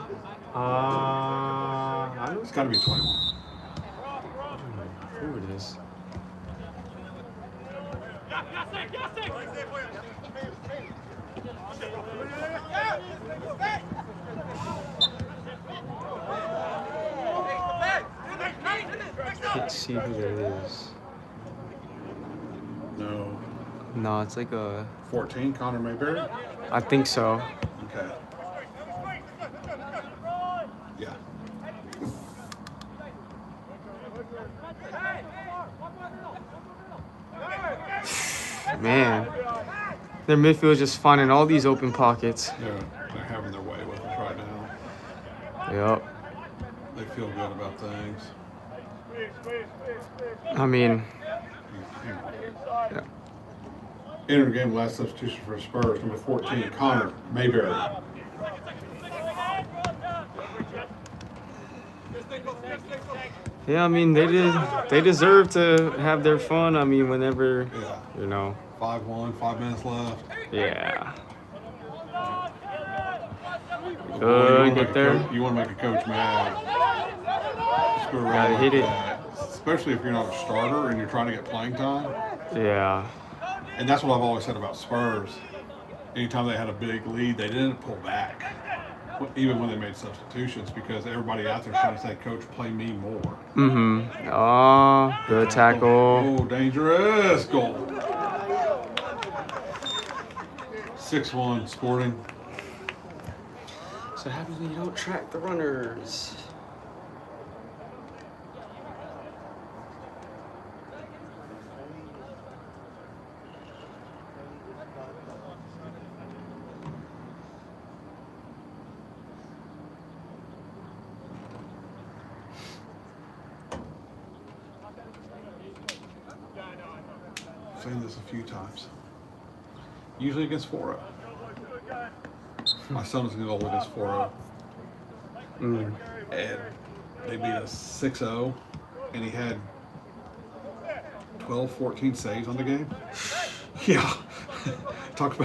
I don't It's got to be 21. know who it is. Can't see who that is. No. No, it's like a. 14, Connor Mayberry? I think so. Okay. Yeah. Man, their midfield is just finding all these open pockets. They're having their Yep. They feel good about things. I mean, yeah. Entering the game, last substitution for Spurs, number 14, Connor Mayberry. Yeah, I mean, they deserve to have their fun. I mean, whenever, Yeah. you know. 5-1, 5 minutes left. Yeah. Oh, Good hit there. You want to make a coach mad. Screw around Gotta like hit it. that. Especially if you're not a starter and you're trying to get playing time. Yeah. And that's what I've always said about Spurs. Anytime they had a big lead, they didn't pull back, even when they made substitutions, because everybody out there trying to say, "Coach, play me more." Mm-hmm. Oh, good tackle. Oh, dangerous goal. 6-1 Sporting. So happens when you don't track the runners. I've seen this a few times. Usually against 4-0. My son was going to go against 4-0. Mm. And they beat us 6-0, and he had 12, 14 saves on the game. Yeah. Talk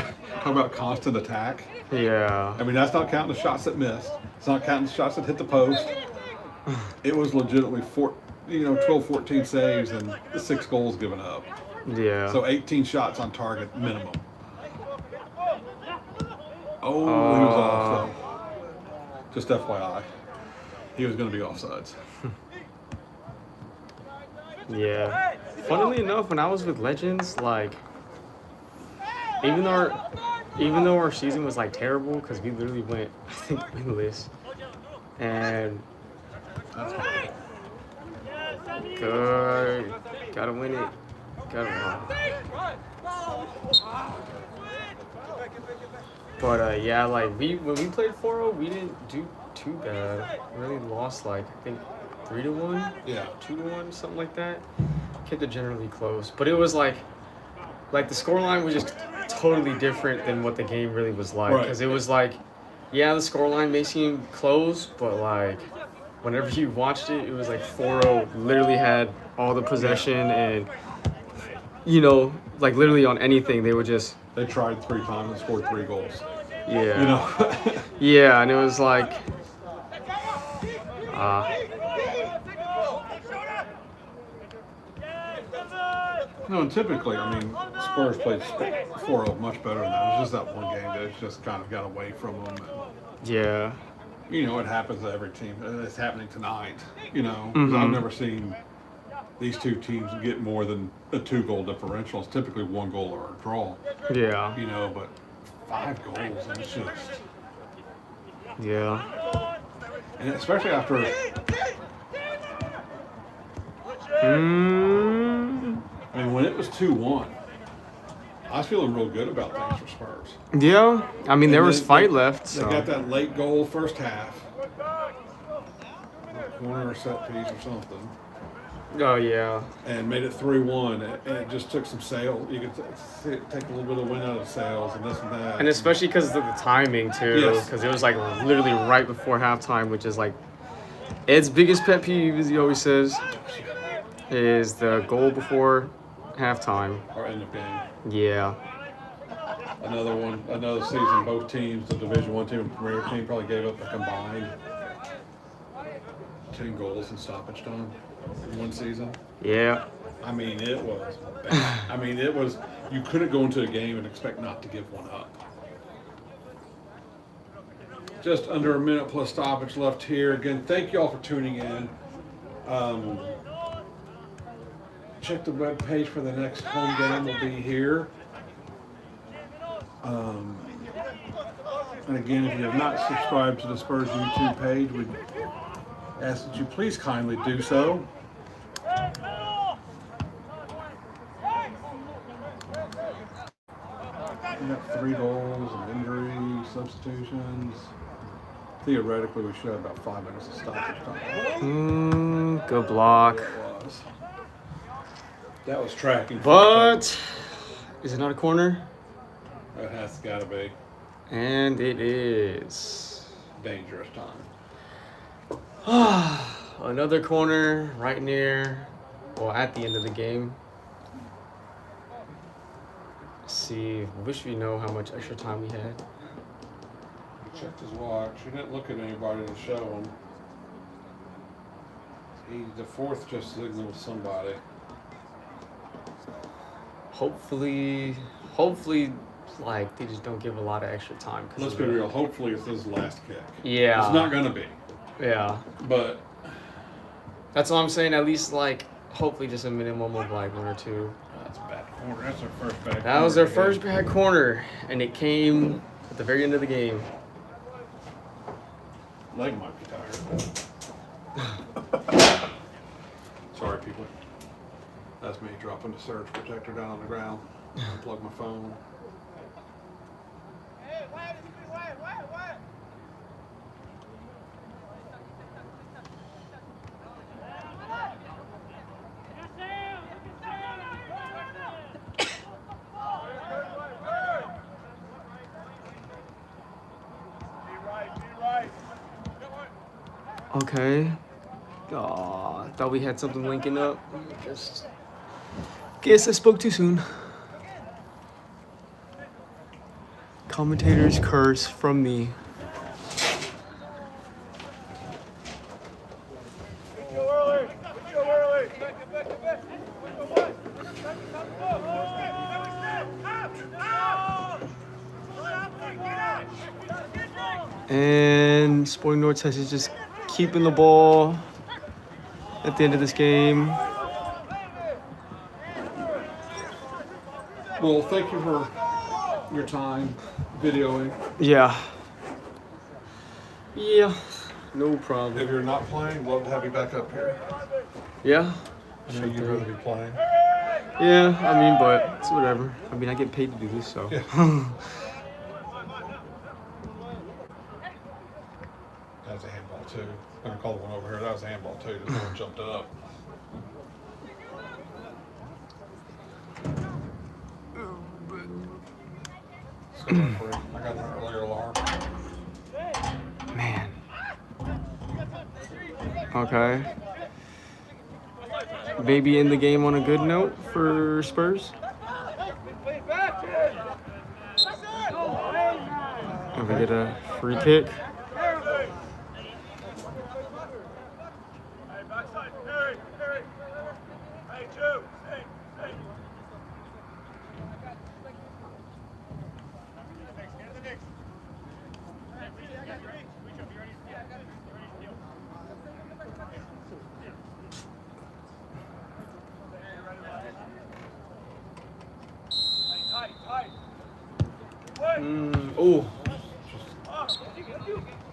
about constant attack. Yeah. I mean, that's not counting the shots that missed. It's not counting the shots that hit the post. It was legitimately 12, 14 saves and 6 goals given up. Yeah. So 18 shots on target minimum. Oh, he was off though. Just FYI. He was going to be offsides. Yeah. Funnily enough, when I was with Legends, like, even though our season was like terrible, because we literally went, I think, winless, and good, gotta win it, gotta win. But yeah, like when we played 4-0, we didn't do too bad. We really lost like I think 3-1, Yeah. 2-1, something like that. Kept it generally close, but it was like the scoreline was just totally different than what the game really was like. Because it was like, yeah, the scoreline may seem close, but like whenever you watched it, it was like 4-0 literally had all the possession and like literally on anything they would just. They tried 3 times and scored 3 goals. Yeah. Yeah, and it was like. No, and typically, I mean, Spurs played 4-0 much better than that. It was just that one game that just kind of got away from them. And, yeah. It happens to every team. It's happening tonight, 'cause Mm-hmm. I've never seen these two teams get more than a 2-goal differential. It's typically 1 goal or a draw. Yeah. But 5 goals, and it's just. Yeah. And especially after. I mean, when it was 2-1, I was feeling real good about things for Spurs. Yeah. I mean, there was fight left. They So. got that late goal first half. Corner or set piece or something. Oh, yeah. And made it 3-1. And it just took some sail. You could take a little bit of wind out of the sails and this and that. And especially because of the timing, too. Yes. Because it was, like, literally right before halftime, which is, like, Ed's biggest pet peeve, as he always says, is the goal before halftime. Or end of game. Yeah. Another season, both teams, the Division I team and Premier team, probably gave up a combined 10 goals in stoppage time in one season. Yeah. I mean, it was bad. I mean, you couldn't go into a game and expect not to give one up. Just under a minute plus stoppage left here. Again, thank you all for tuning in. Check the webpage for the next home game. Will be here. And again, if you have not subscribed to the Spurs YouTube page, we ask that you please kindly do so. We got 3 goals and injuries, substitutions. Theoretically, we should have about 5 minutes of stoppage time. Good block. It was. That was tracking. But is it not a corner? It has got to be And it is. dangerous time. Another corner right near, well, at the end of the game. Let's see, wish we know how much extra time we had. He checked his watch. He didn't look at anybody to show him. The fourth just signaled somebody. Hopefully, like, they just don't give a lot of extra time. Let's be real. Hopefully, it's his last kick. Yeah. It's not going to be. Yeah. But That's what I'm saying. At least, like, hopefully just a minimum of, like, 1 or 2. that's a bad corner. That's their first bad corner. That was their first bad corner, and it came at the very end of the game. Leg might be tired. Sorry, people. That's me dropping the surge protector down on the ground. Unplug my phone. Okay. Aw, thought we had something linking up. Just guess I spoke too soon. Commentator's curse from me. And Sporting North Texas is just keeping the ball at the end of this game. Well, thank you for your time videoing. Yeah. Yeah. No problem. If you're not playing, love to have you back up here. Yeah. I know you'd rather be playing. Yeah, I mean, but it's whatever. I mean, I get paid to do this, so. Yeah. That was a handball too. I'm gonna call the one over here. That was a handball too. This one jumped up. Let's go for it. I got an earlier alarm. Man. Okay. Maybe in the game on a good note for Spurs. And we get a free kick. Oh.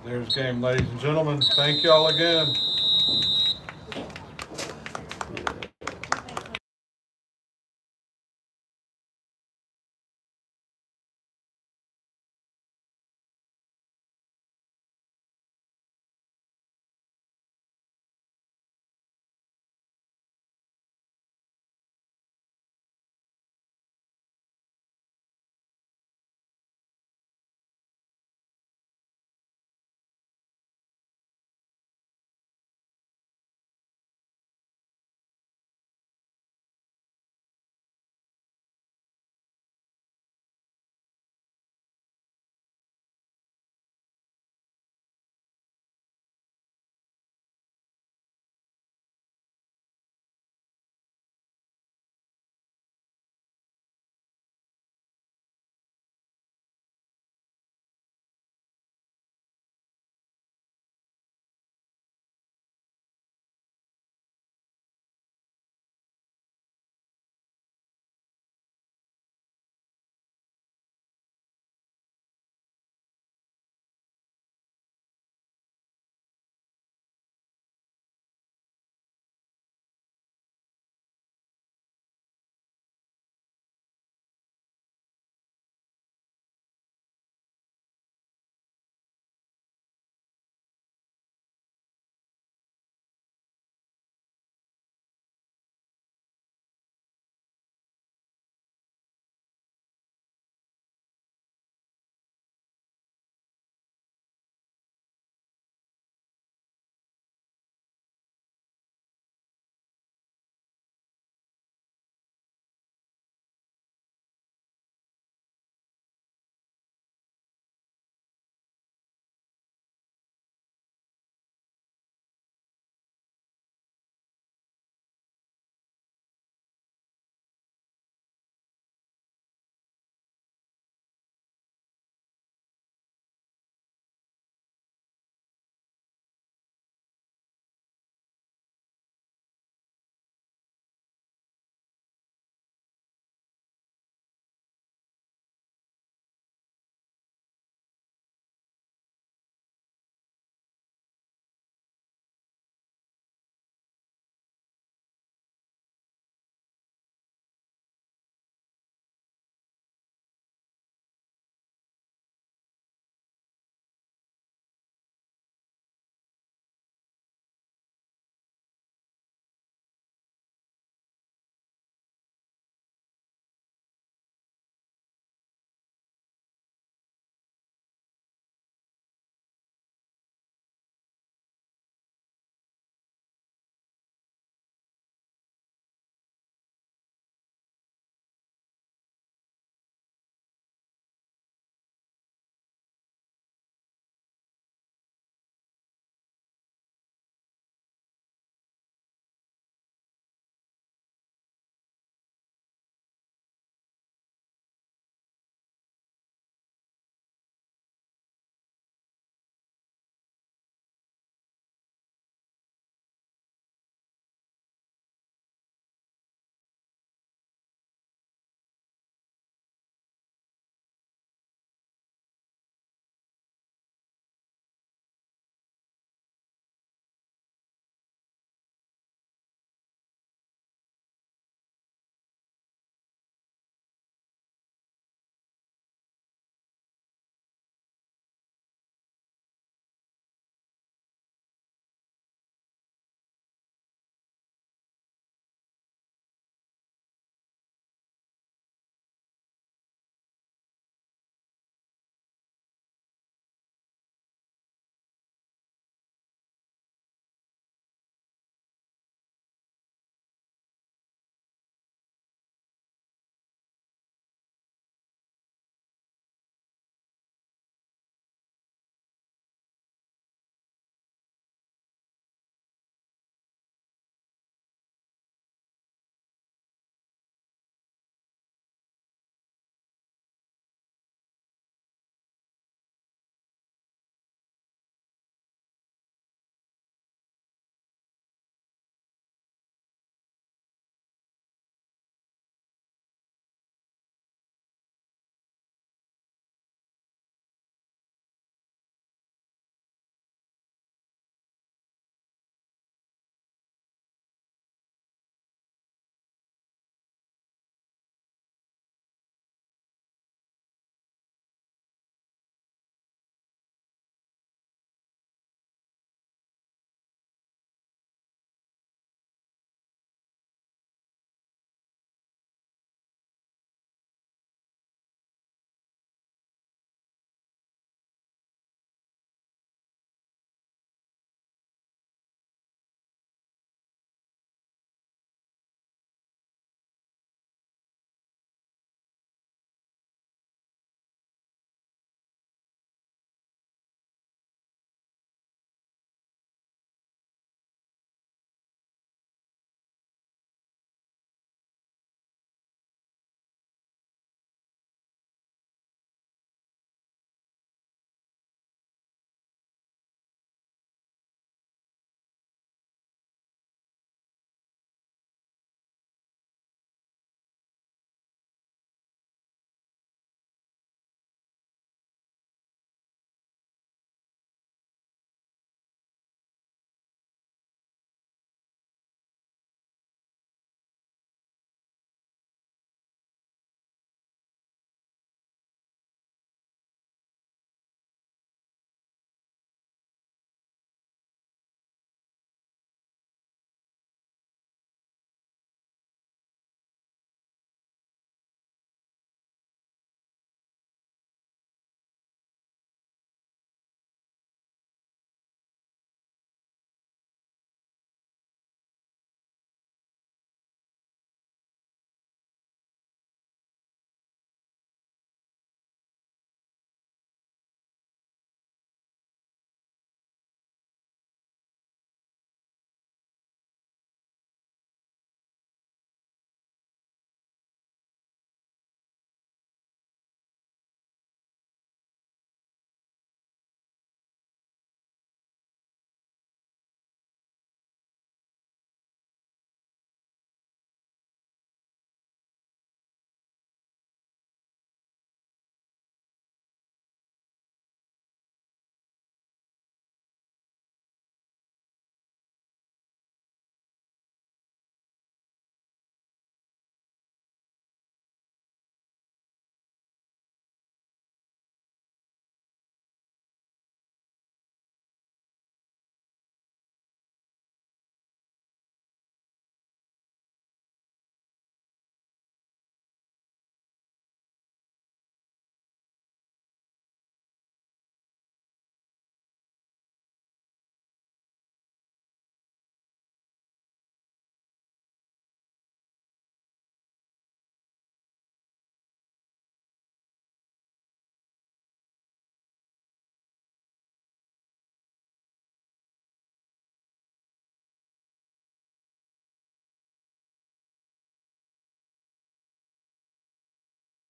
There's game, ladies and gentlemen. Thank y'all again.